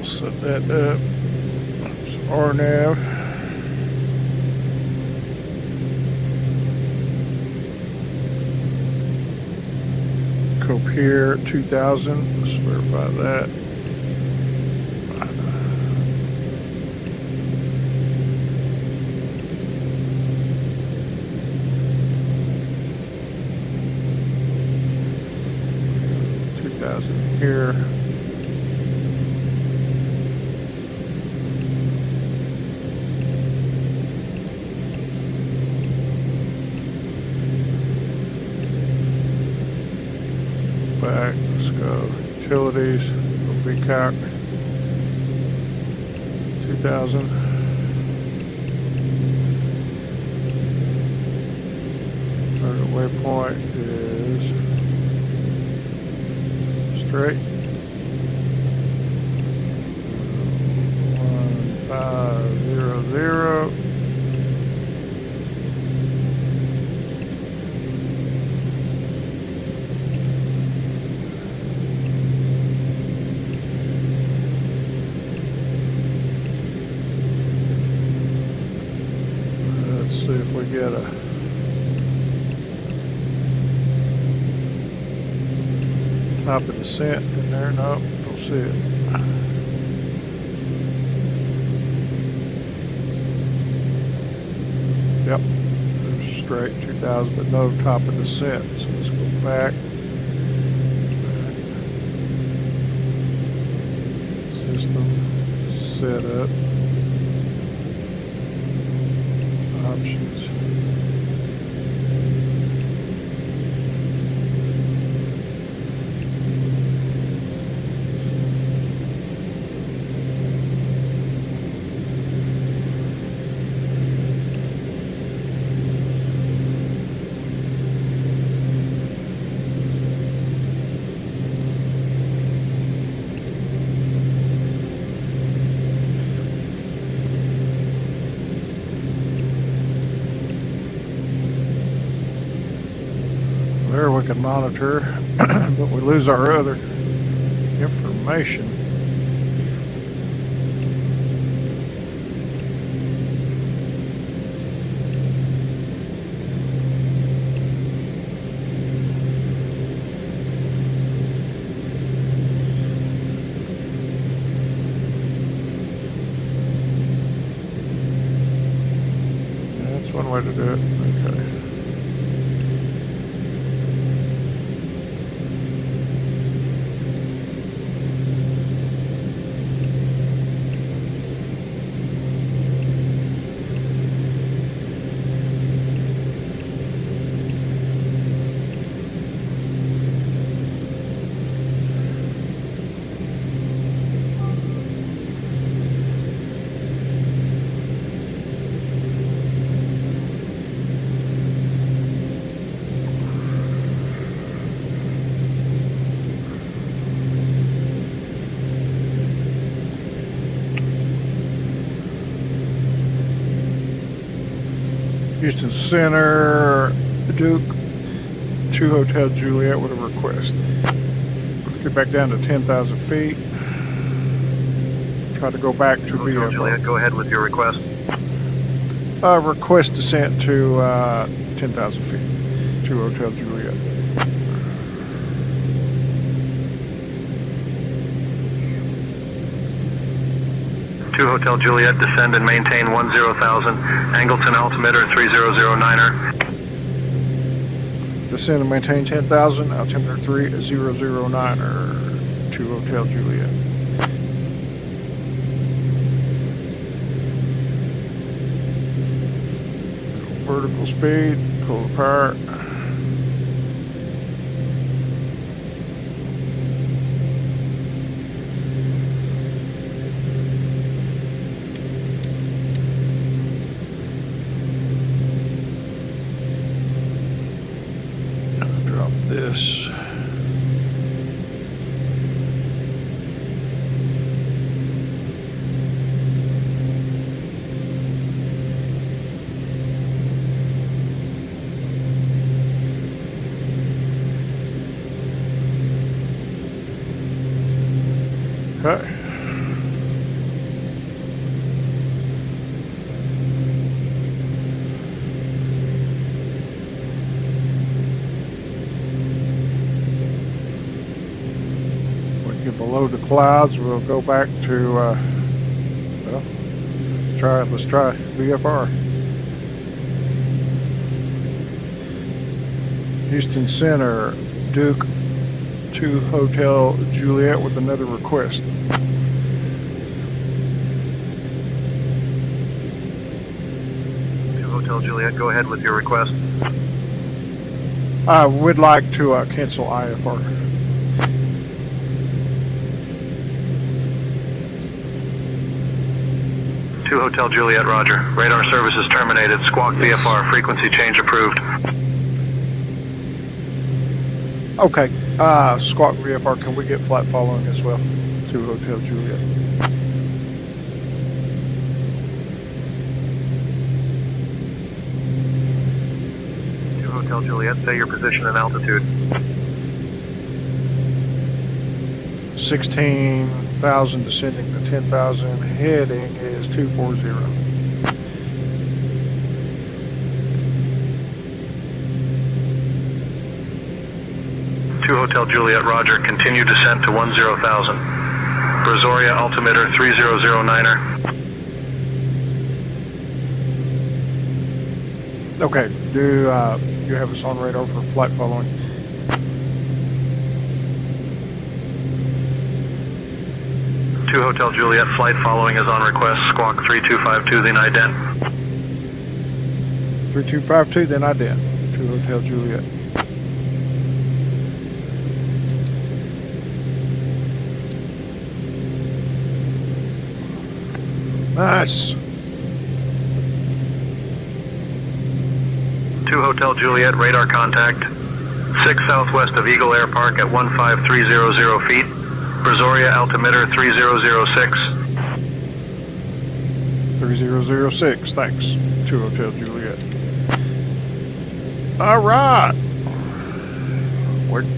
Set that up. RNAV. Copier 2000. Let's verify that. Here. Back, let's go. Utilities, will be cocked. 2000. Target waypoint is straight. 1500. See if we get a top of descent in there. Nope, don't see it. Yep. Straight 2000, but no top of descent. So let's go back. System setup. Options. There we can monitor, but we lose our other information. That's one way to do it. Okay. Houston Center, Duke, 2 Hotel Juliet with a request. Let's get back down to 10,000 feet. Try to go back to
Hotel
BFR.
Juliet, go ahead with your request.
Request descent to 10,000 feet, 2 Hotel Juliet.
Two Hotel Juliet, descend and maintain 10,000. Angleton altimeter 3009er.
Descend and maintain 10,000, altimeter 3009er, 2 Hotel Juliet. Vertical speed, pull apart. Drop this. Okay. When we get below the clouds, we'll go back to, well, let's try VFR. Houston Center, Duke, 2 Hotel Juliet with another request.
Two Hotel Juliet, go ahead with your request.
I would like to cancel IFR.
Two Hotel Juliet, roger. Radar services terminated. Squawk VFR, frequency change approved.
Okay, Squawk VFR, can we get flat following as well? 2 Hotel Juliet.
Two Hotel Juliet, say your position and altitude.
16,000 descending to 10,000, heading is 240.
Two Hotel Juliet, roger. Continue descent to 10,000. Brazoria altimeter 3009er.
Okay, do you have us on radar for flight following?
Two Hotel Juliet, flight following is on request. Squawk 3252, then ident.
3252, then ident. 2 Hotel Juliet. Nice.
2 Hotel Juliet, radar contact. 6 southwest of Eagle Air Park at 15300 feet. Brazoria altimeter 3006.
3006, thanks. 2 Hotel Juliet. All right.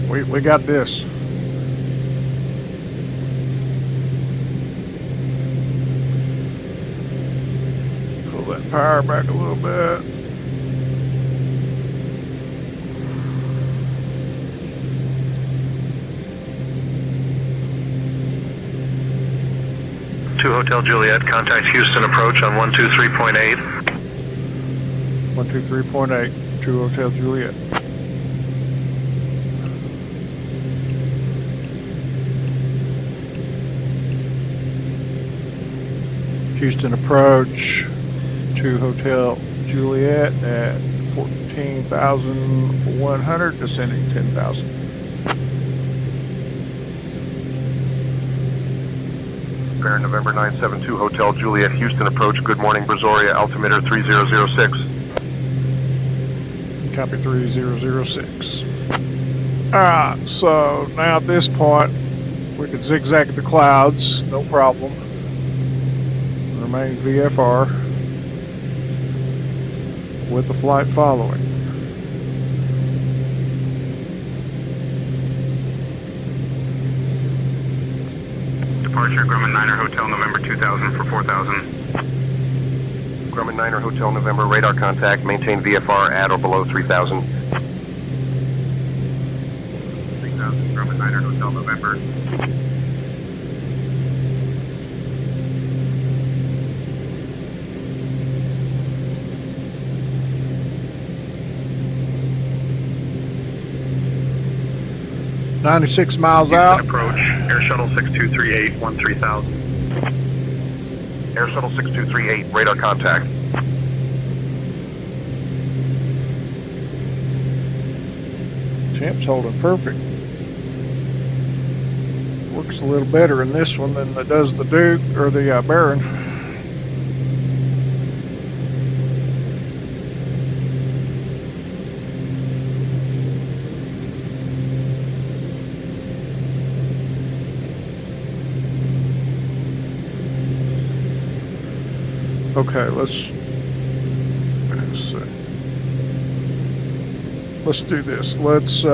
We got this. Pull that power back a little bit.
Hotel Juliet, contact Houston approach on 123.8.
123.8, 2 Hotel Juliet. Houston approach, 2 Hotel Juliet at 14,100, descending 10,000.
Bear November 972 Hotel Juliet, Houston approach. Good morning, Brazoria, altimeter 3006.
Copy 3006. Alright, so now at this point, we can zigzag the clouds, no problem. Remain VFR with the flight following.
Departure Grumman Niner Hotel November 2000 for 4000.
Grumman Niner Hotel November, radar contact, maintain VFR at or below 3000.
3000 Grumman Niner Hotel November.
$96 miles
Houston
out.
approach, Air Shuttle 6238, 13,000.
Air Shuttle 6238, radar contact.
Temp's holding perfect. Works a little better in this one than it does the Duke or the Baron. Okay, let's see. Let's do this. Let's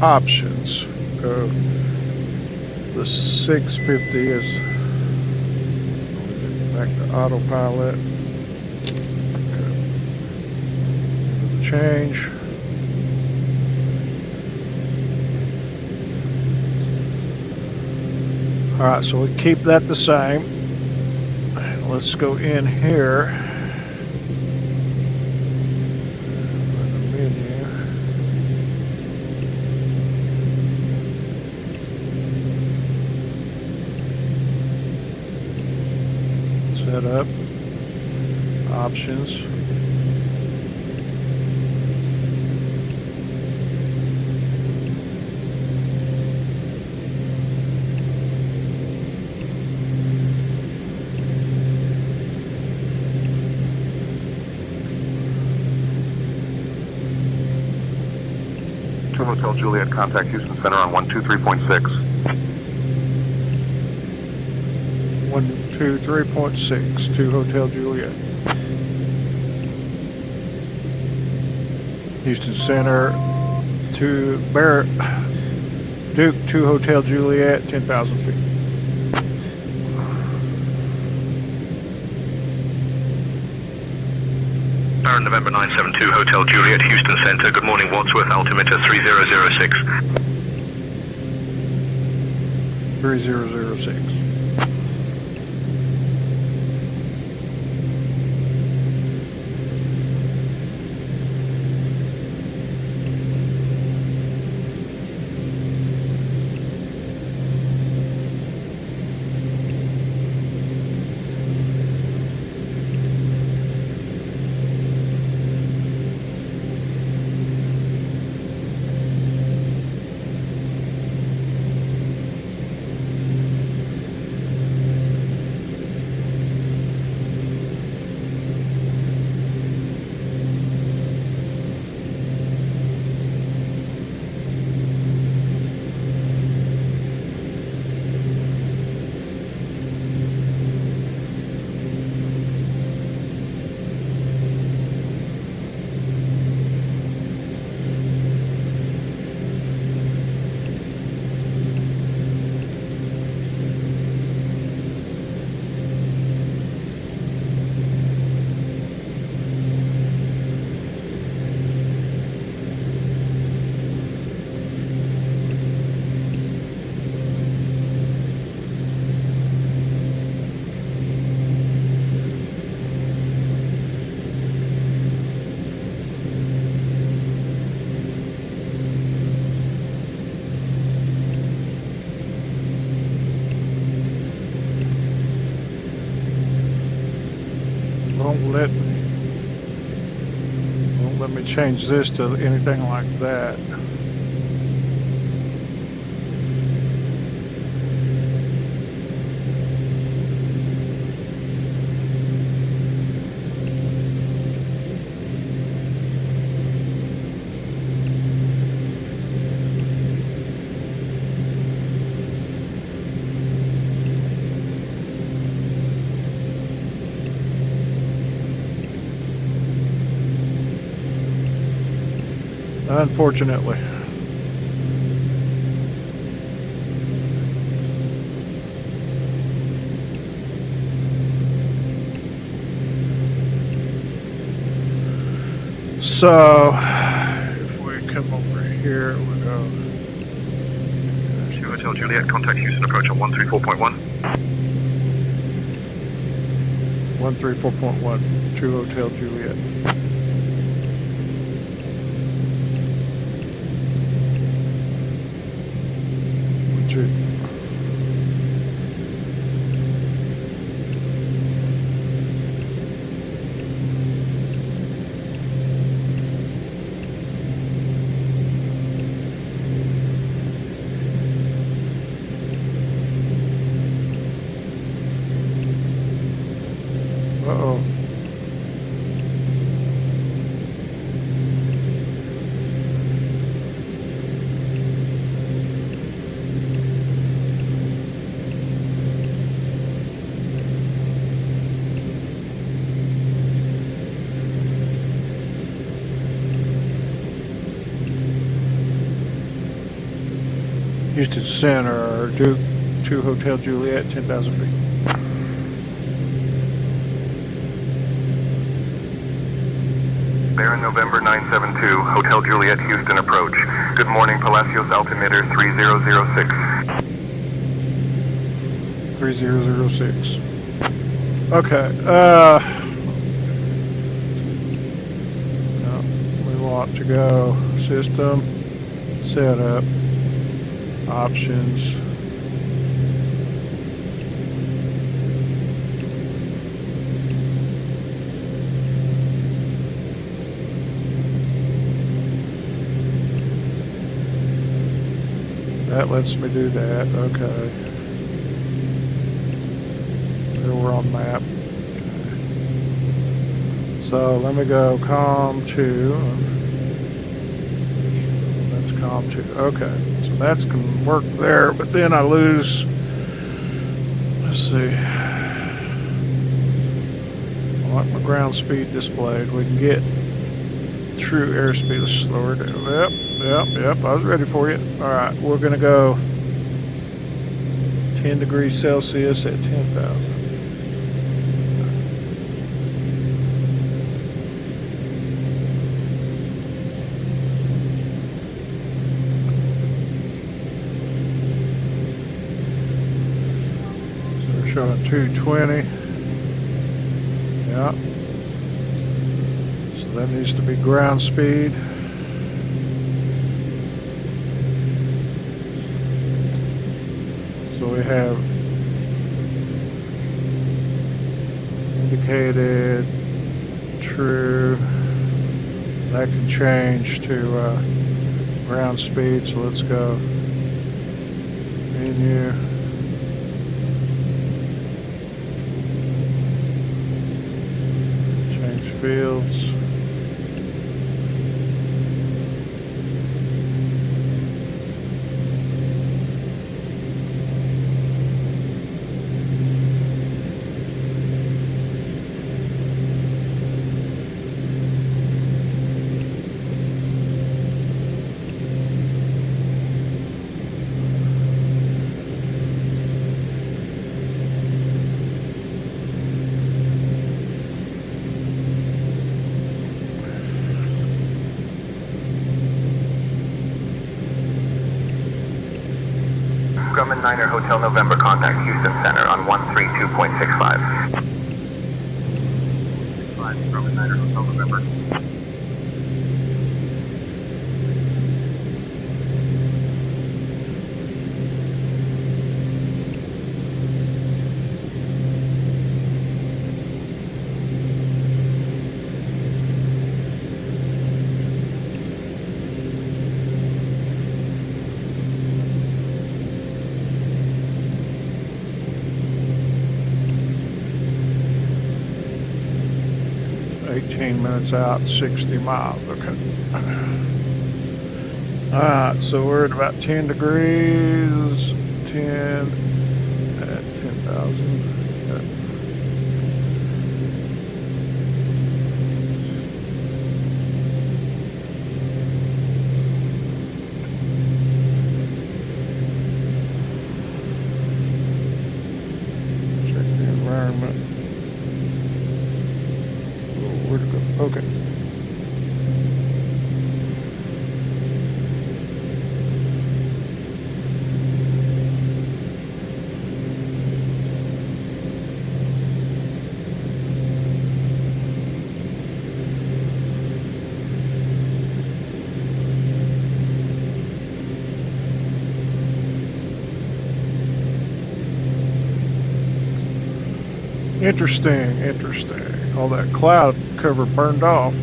options. Go. The 650 is back to autopilot. Okay. Change. All right, so we keep that the same. Let's go in here. Menu. Set up. Options.
Hotel Juliet, contact Houston Center on 123.6.
123.6, 2 Hotel Juliet. Houston Center, Duke, 2 Hotel Juliet, 10,000 feet.
November 972 Hotel Juliet, Houston Center. Good morning, Wadsworth, altimeter 3006.
3006. won't let me change this to anything like that. Unfortunately. So, if we come over here, we'll go.
Hotel Juliet, contact Houston approach on 134.1.
134.1 to Hotel Juliet. Uh-oh. Houston Center, Duke to Hotel Juliet, 10,000 feet.
Baron November 972, Hotel Juliet, Houston approach. Good morning, Palacios altimeter 3006.
3006. Okay, no, we want to go system, setup, options. That lets me do that, okay. There we're on map. So let me go COM2. That's COM2, okay. So that's can work there, but then I lose, let's see. I want my ground speed displayed. We can get true airspeed. Let's slow her down. Yep, I was ready for you. Alright, we're gonna go 10 degrees Celsius at 10,000. So we're showing 220. Yeah. So that needs to be ground speed. So we have indicated true. That can change to ground speed. So let's go menu. Change fields.
Grumman Niner Hotel November, contact Houston Center on 132.65. Grumman Niner Hotel November.
18 minutes out, 60 miles. Okay. Alright, so we're at about 10 degrees, 10 at 10,000. Check the environment. Where'd it go? Okay. Interesting, interesting. All that cloud cover burned off.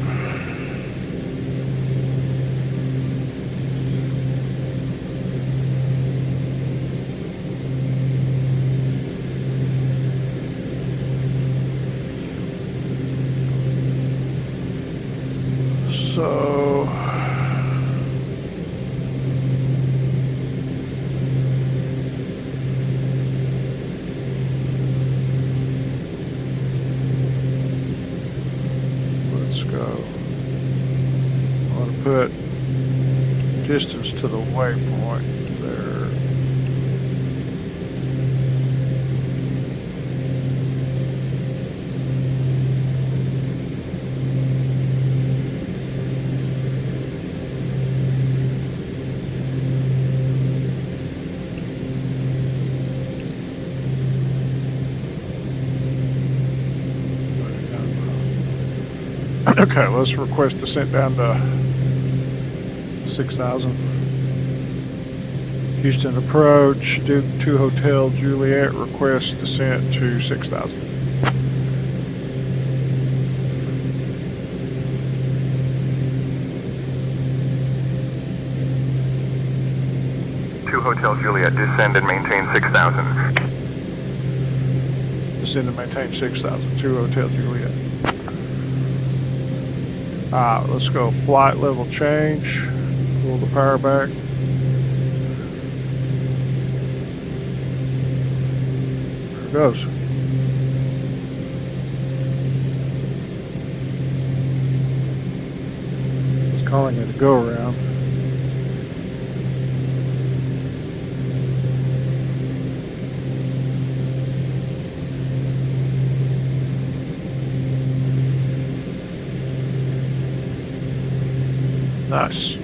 So let's go. I want to put distance to the waypoint there. Okay, let's request descent down to 6,000. Houston approach, Duke 2 Hotel Juliet, request descent to 6,000.
Hotel Juliet, descend and maintain 6,000.
Descend and maintain 6,000. 2 Hotel Juliet. Let's go flight level change. Pull the power back. There it goes. It's calling it a go around. Nice.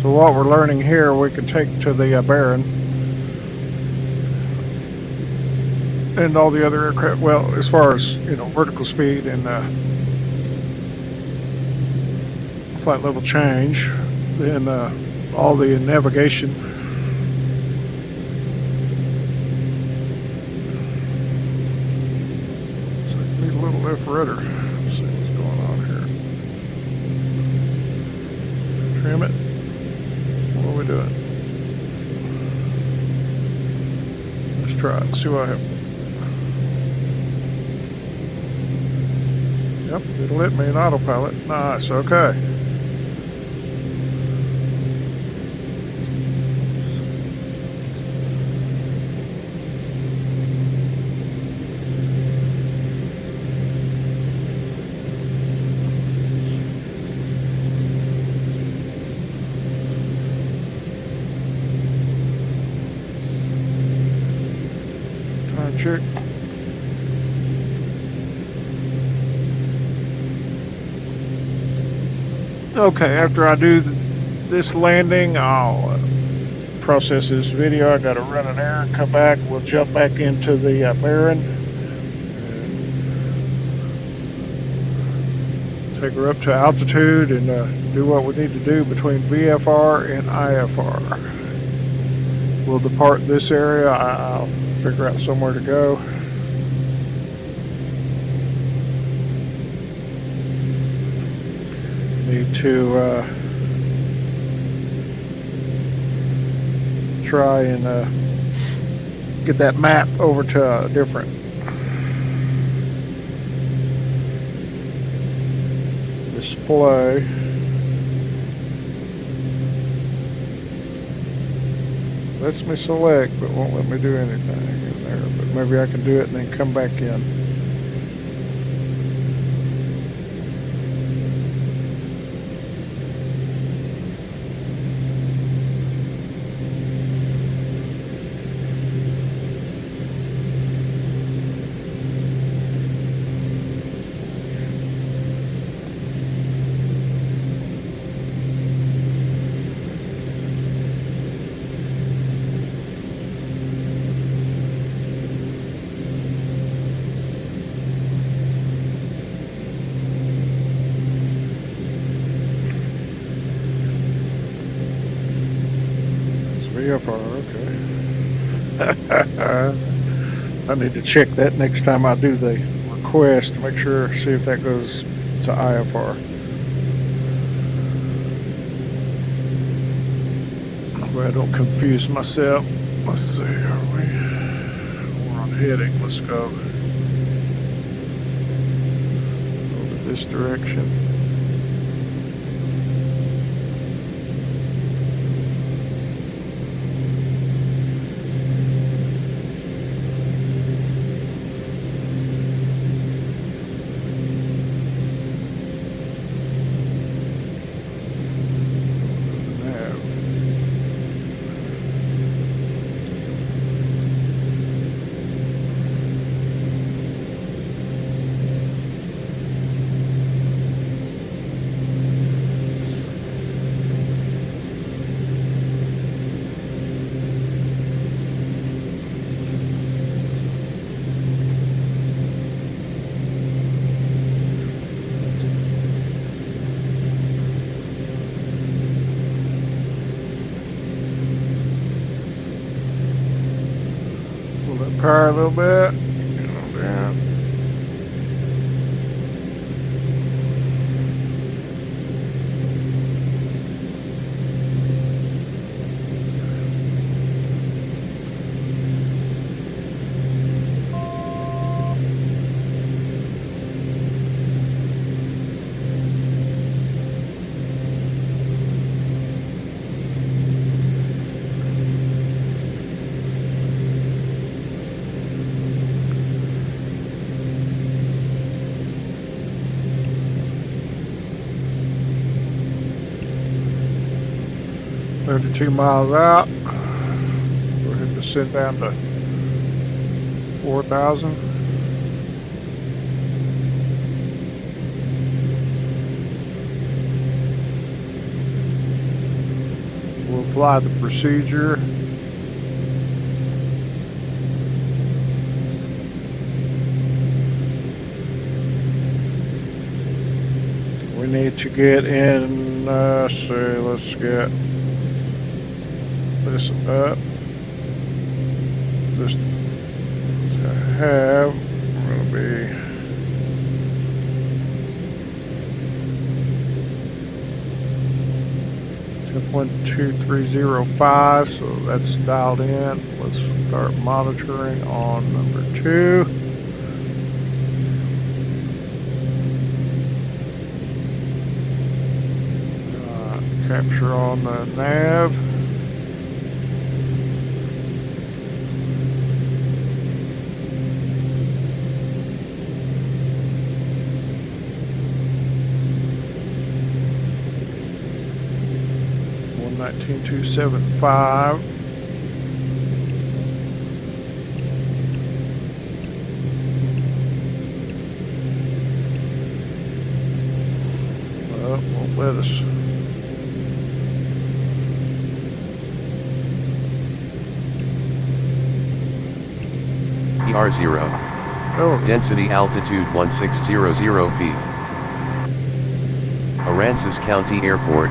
So what we're learning here, we can take to the Baron and all the other aircraft. Well, as far as vertical speed and flight level change, then all the navigation. So I need a little left rudder. Trim it. What are we doing? Let's try it. See what happens. Yep, it'll let me in autopilot. Nice. Okay. Check. Okay, after I do this landing, I'll process this video. I got to run an error and come back. We'll jump back into the Baron. Take her up to altitude and do what we need to do between VFR and IFR. We'll depart this area. I'll figure out somewhere to go. Need to try and get that map over to a different play. Lets me select, but won't let me do anything in there. But maybe I can do it and then come back in. IFR, okay. I need to check that next time I do the request to make sure, see if that goes to IFR. Well, I don't confuse myself. Let's see, we're on heading. Let's go over this direction. Power a little bit. Down. $32 miles out. Go ahead and send down to 4,000. We'll apply the procedure. We need to get in, let's get this up. Just to have, we're going to be 10.2305, so that's dialed in. Let's start monitoring on number 2. Capture on the nav. $119,275. Well, won't let us.
ER0.
Oh.
Density altitude 1600 feet. Aransas County Airport,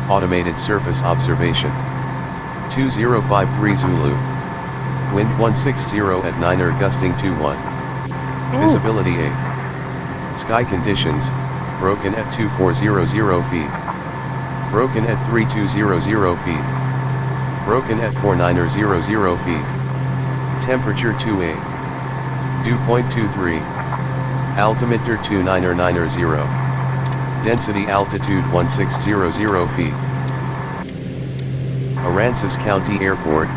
automated surface observation. 2053 Zulu. Wind 160 at 9er gusting 21. Visibility 8. Sky conditions, broken at 2400 feet. Broken at 3200 feet. Broken at 4900 feet. Temperature 28. Dew point 23. Altimeter 2990. Density altitude 1600 feet. Aransas County Airport,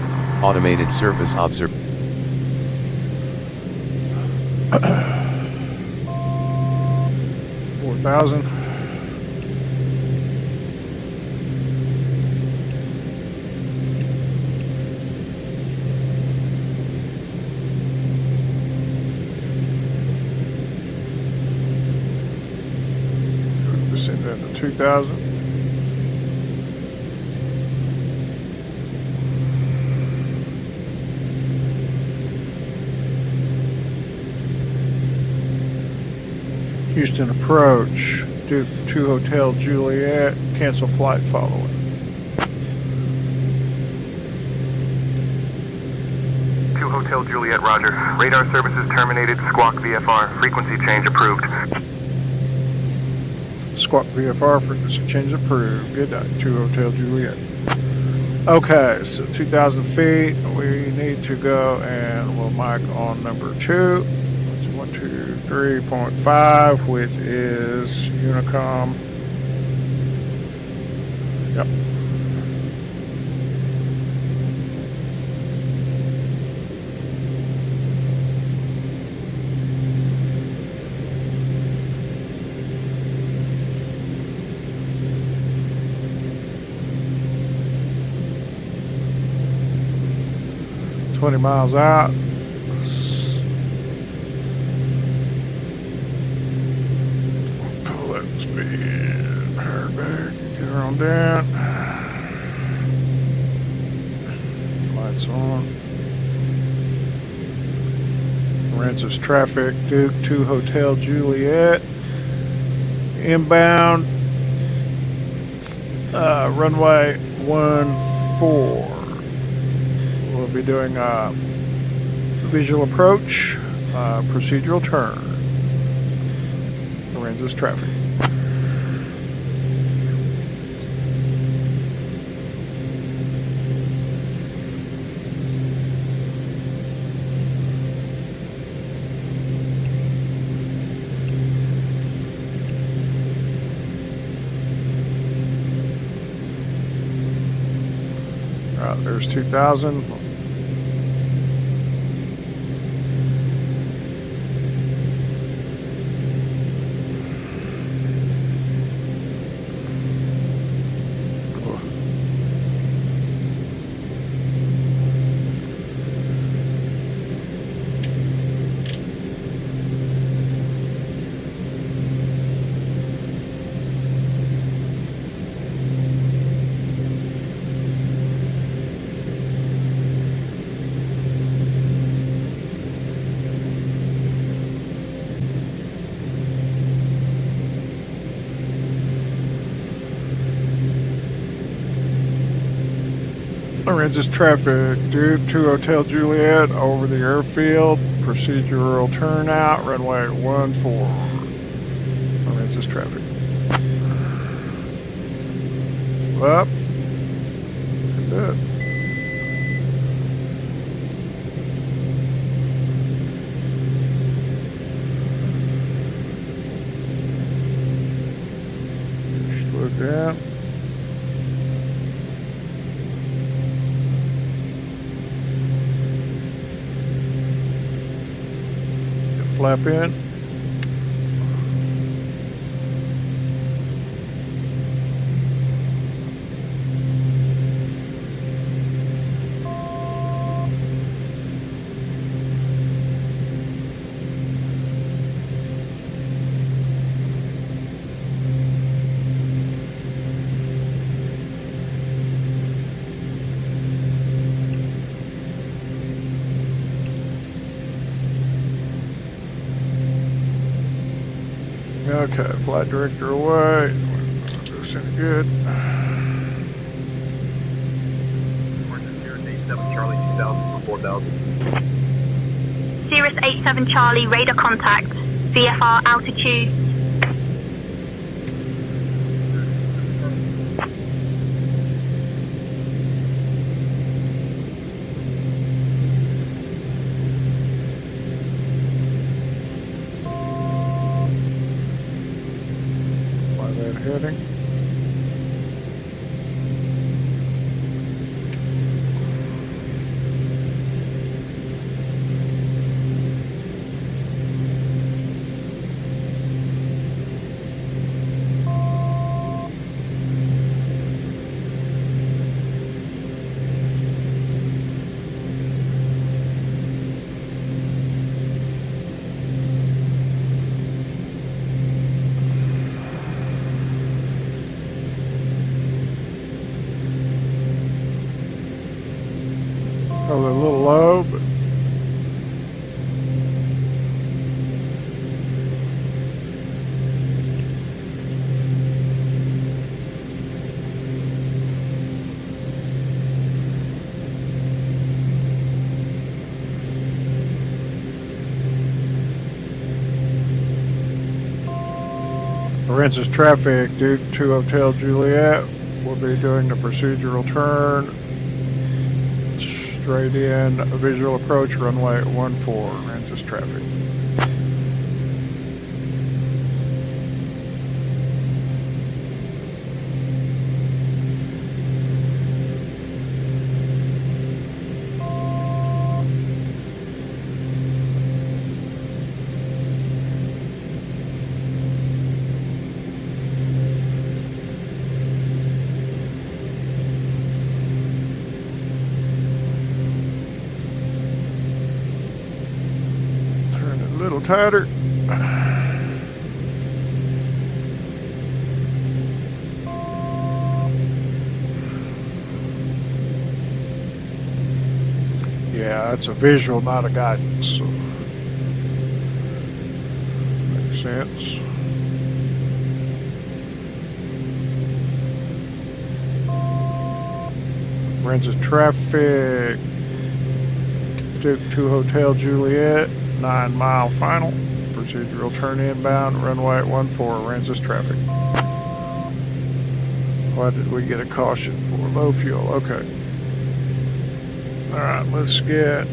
automated surface observation.
4,000. Send that to 2,000. Houston approach, Duke 2 Hotel Juliet, cancel flight following.
Hotel Juliet, roger. Radar services terminated, squawk VFR, frequency change approved.
Squawk VFR, frequency change approved. Good night, 2 Hotel Juliet. Okay, so 2,000 feet, we need to go and we'll mic on number 2. 123.5, which is Unicom. Yep. $20 miles out. Pull that speed. Power back. Get her on down. Lights on. Aransas traffic. Duke 2 Hotel Juliet. Inbound. Runway 14. We'll be doing a visual approach, procedural turn. Aransas traffic. There's 2,000. Aransas traffic, Duke 2 Hotel Juliet over the airfield, procedural turnout, runway 14. Aransas traffic. Up. Good. Slow down. Flap in. Okay, flight director away. This ain't good.
Charlie 2000 for 4,000.
Cirrus 87 Charlie, radar contact. VFR altitude.
heading. Oh, they're a little low, but Aransas traffic, Duke 2 Hotel Juliet. We'll be doing the procedural turn. Straight in, visual approach, runway 14, Aransas traffic. Tighter. Yeah, that's a visual, not a guidance. So makes sense. Aransas traffic. Duke 2 Hotel Juliet. 9 mile final. Procedural turn inbound. Runway 14. Aransas traffic. What did we get a caution for? Low fuel. Okay. Alright, let's get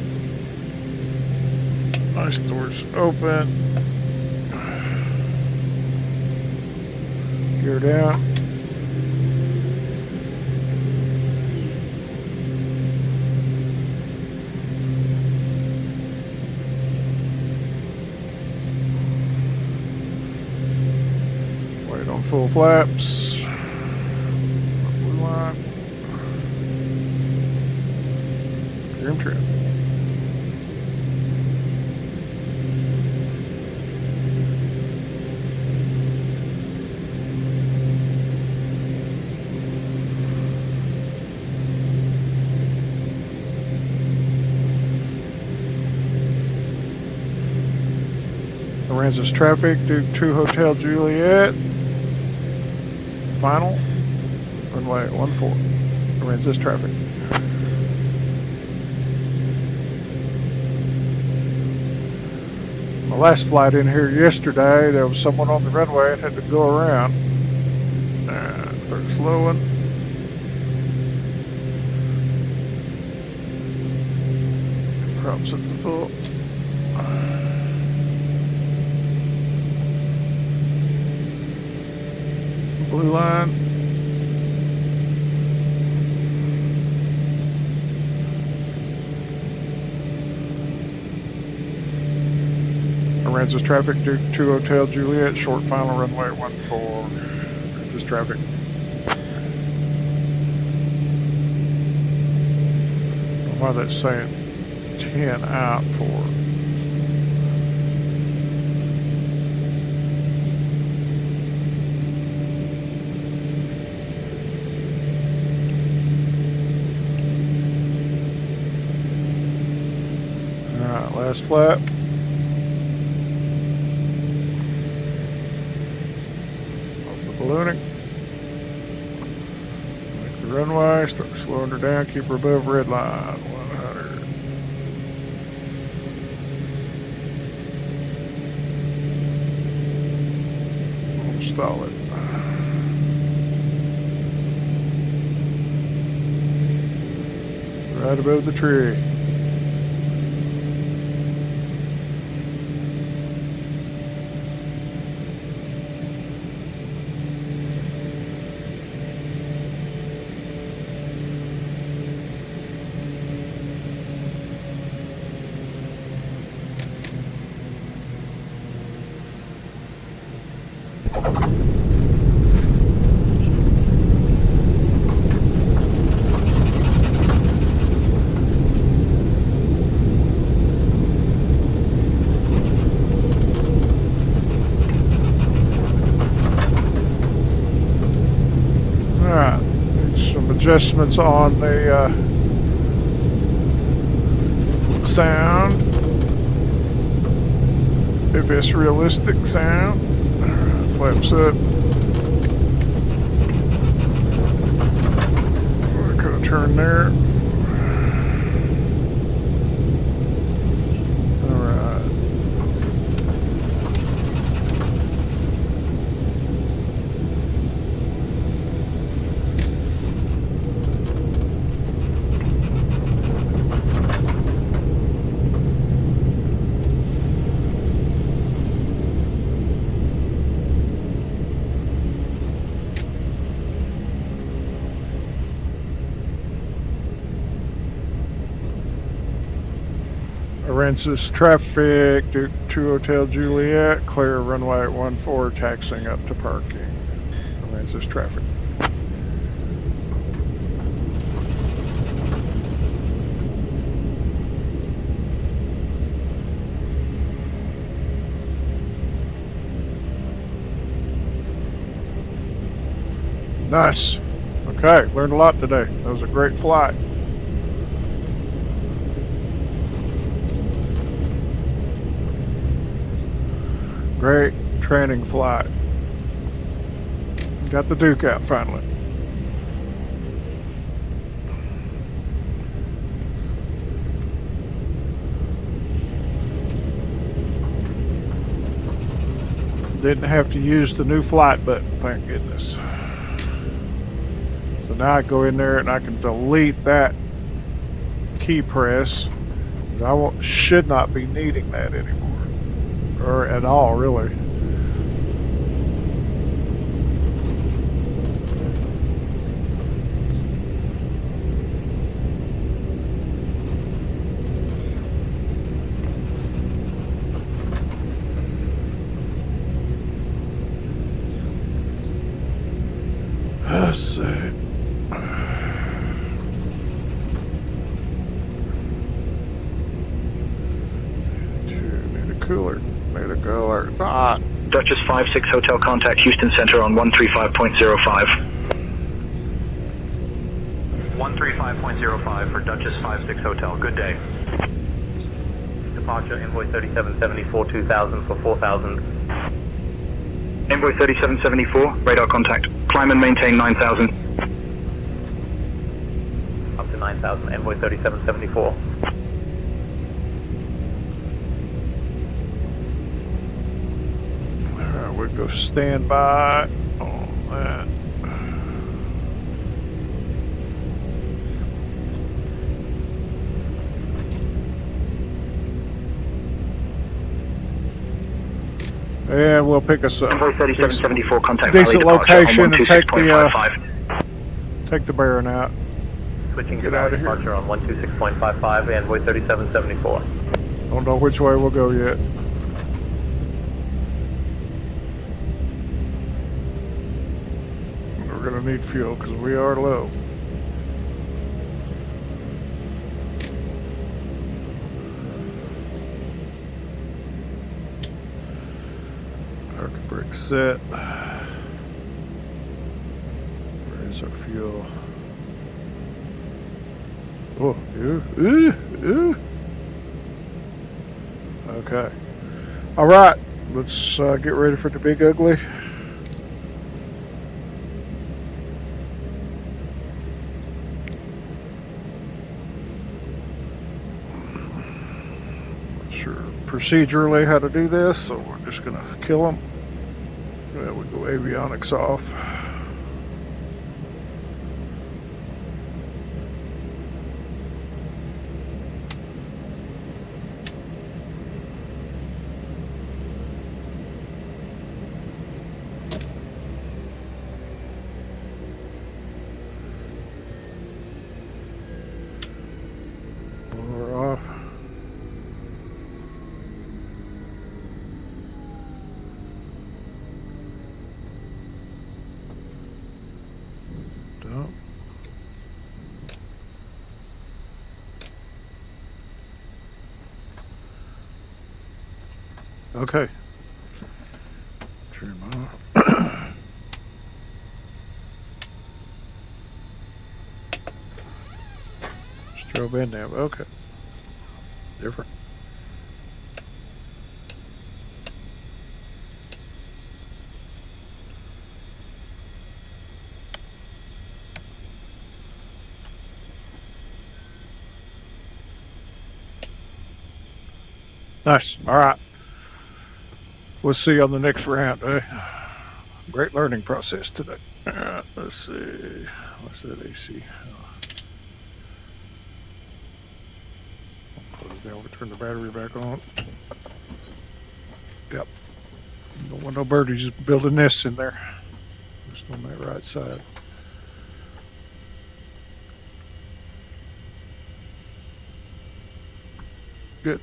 nice doors open. Gear down. Full flaps. Blue line. Grim trim. Aransas traffic, Duke 2 Hotel Juliet. Final, runway 14, Aransas traffic. My last flight in here yesterday, there was someone on the runway and had to go around. Start slowing. Props at the full. Blue line. Aransas traffic, Duke 2 Hotel Juliet, short final runway 14. Aransas traffic. Why that's saying 10 out for. Last flap. Off the ballooning. Make the runway, start slowing her down, keep her above red line. 100. We'll stall it. Right above the tree. Alright, need some adjustments on the sound. If it's realistic sound. Alright, flaps up. We're gonna turn there. Alright. Aransas traffic, Duke 2 Hotel Juliet, clear runway 14, taxiing up to parking. Aransas traffic. Nice. Okay, learned a lot today. That was a great flight. Great training flight. Got the Duke out finally. Didn't have to use the new flight button, thank goodness. So now I go in there and I can delete that key press. I should not be needing that anymore. Or at all, really. Let's see. Need a cooler. Need a cooler. It's hot.
Duchess 56 Hotel, contact Houston Center on 135.05.
135.05 for Duchess 56 Hotel. Good day. Departure Envoy 3774 2000 for 4000.
Envoy 3774, radar contact. Climb and maintain 9000.
Up to 9000, Envoy 3774.
Alright, we'll go stand by on that. And we'll pick us up.
Envoy 3774, contact
decent location and take the bearing out.
Switching
Get
to
out of here.
departure on 126.55, Envoy 3774.
Don't know which way we'll go yet. We're gonna need fuel because we are low. Circuit brake set. Where is our fuel? Oh, ooh. Okay. All right. Let's get ready for the big ugly. Not sure procedurally how to do this, so we're just gonna kill them. Yeah, we go avionics off. We're off. Okay. Trim on. Strobe in there. Okay. Different. Nice. All right. We'll see you on the next round. Great learning process today. All right. Let's see. What's that AC? Close it down. We'll turn the battery back on. Yep. Don't want no birdies just building nests in there. Just on that right side. Good.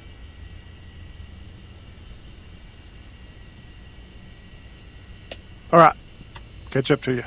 All right. Catch up to you.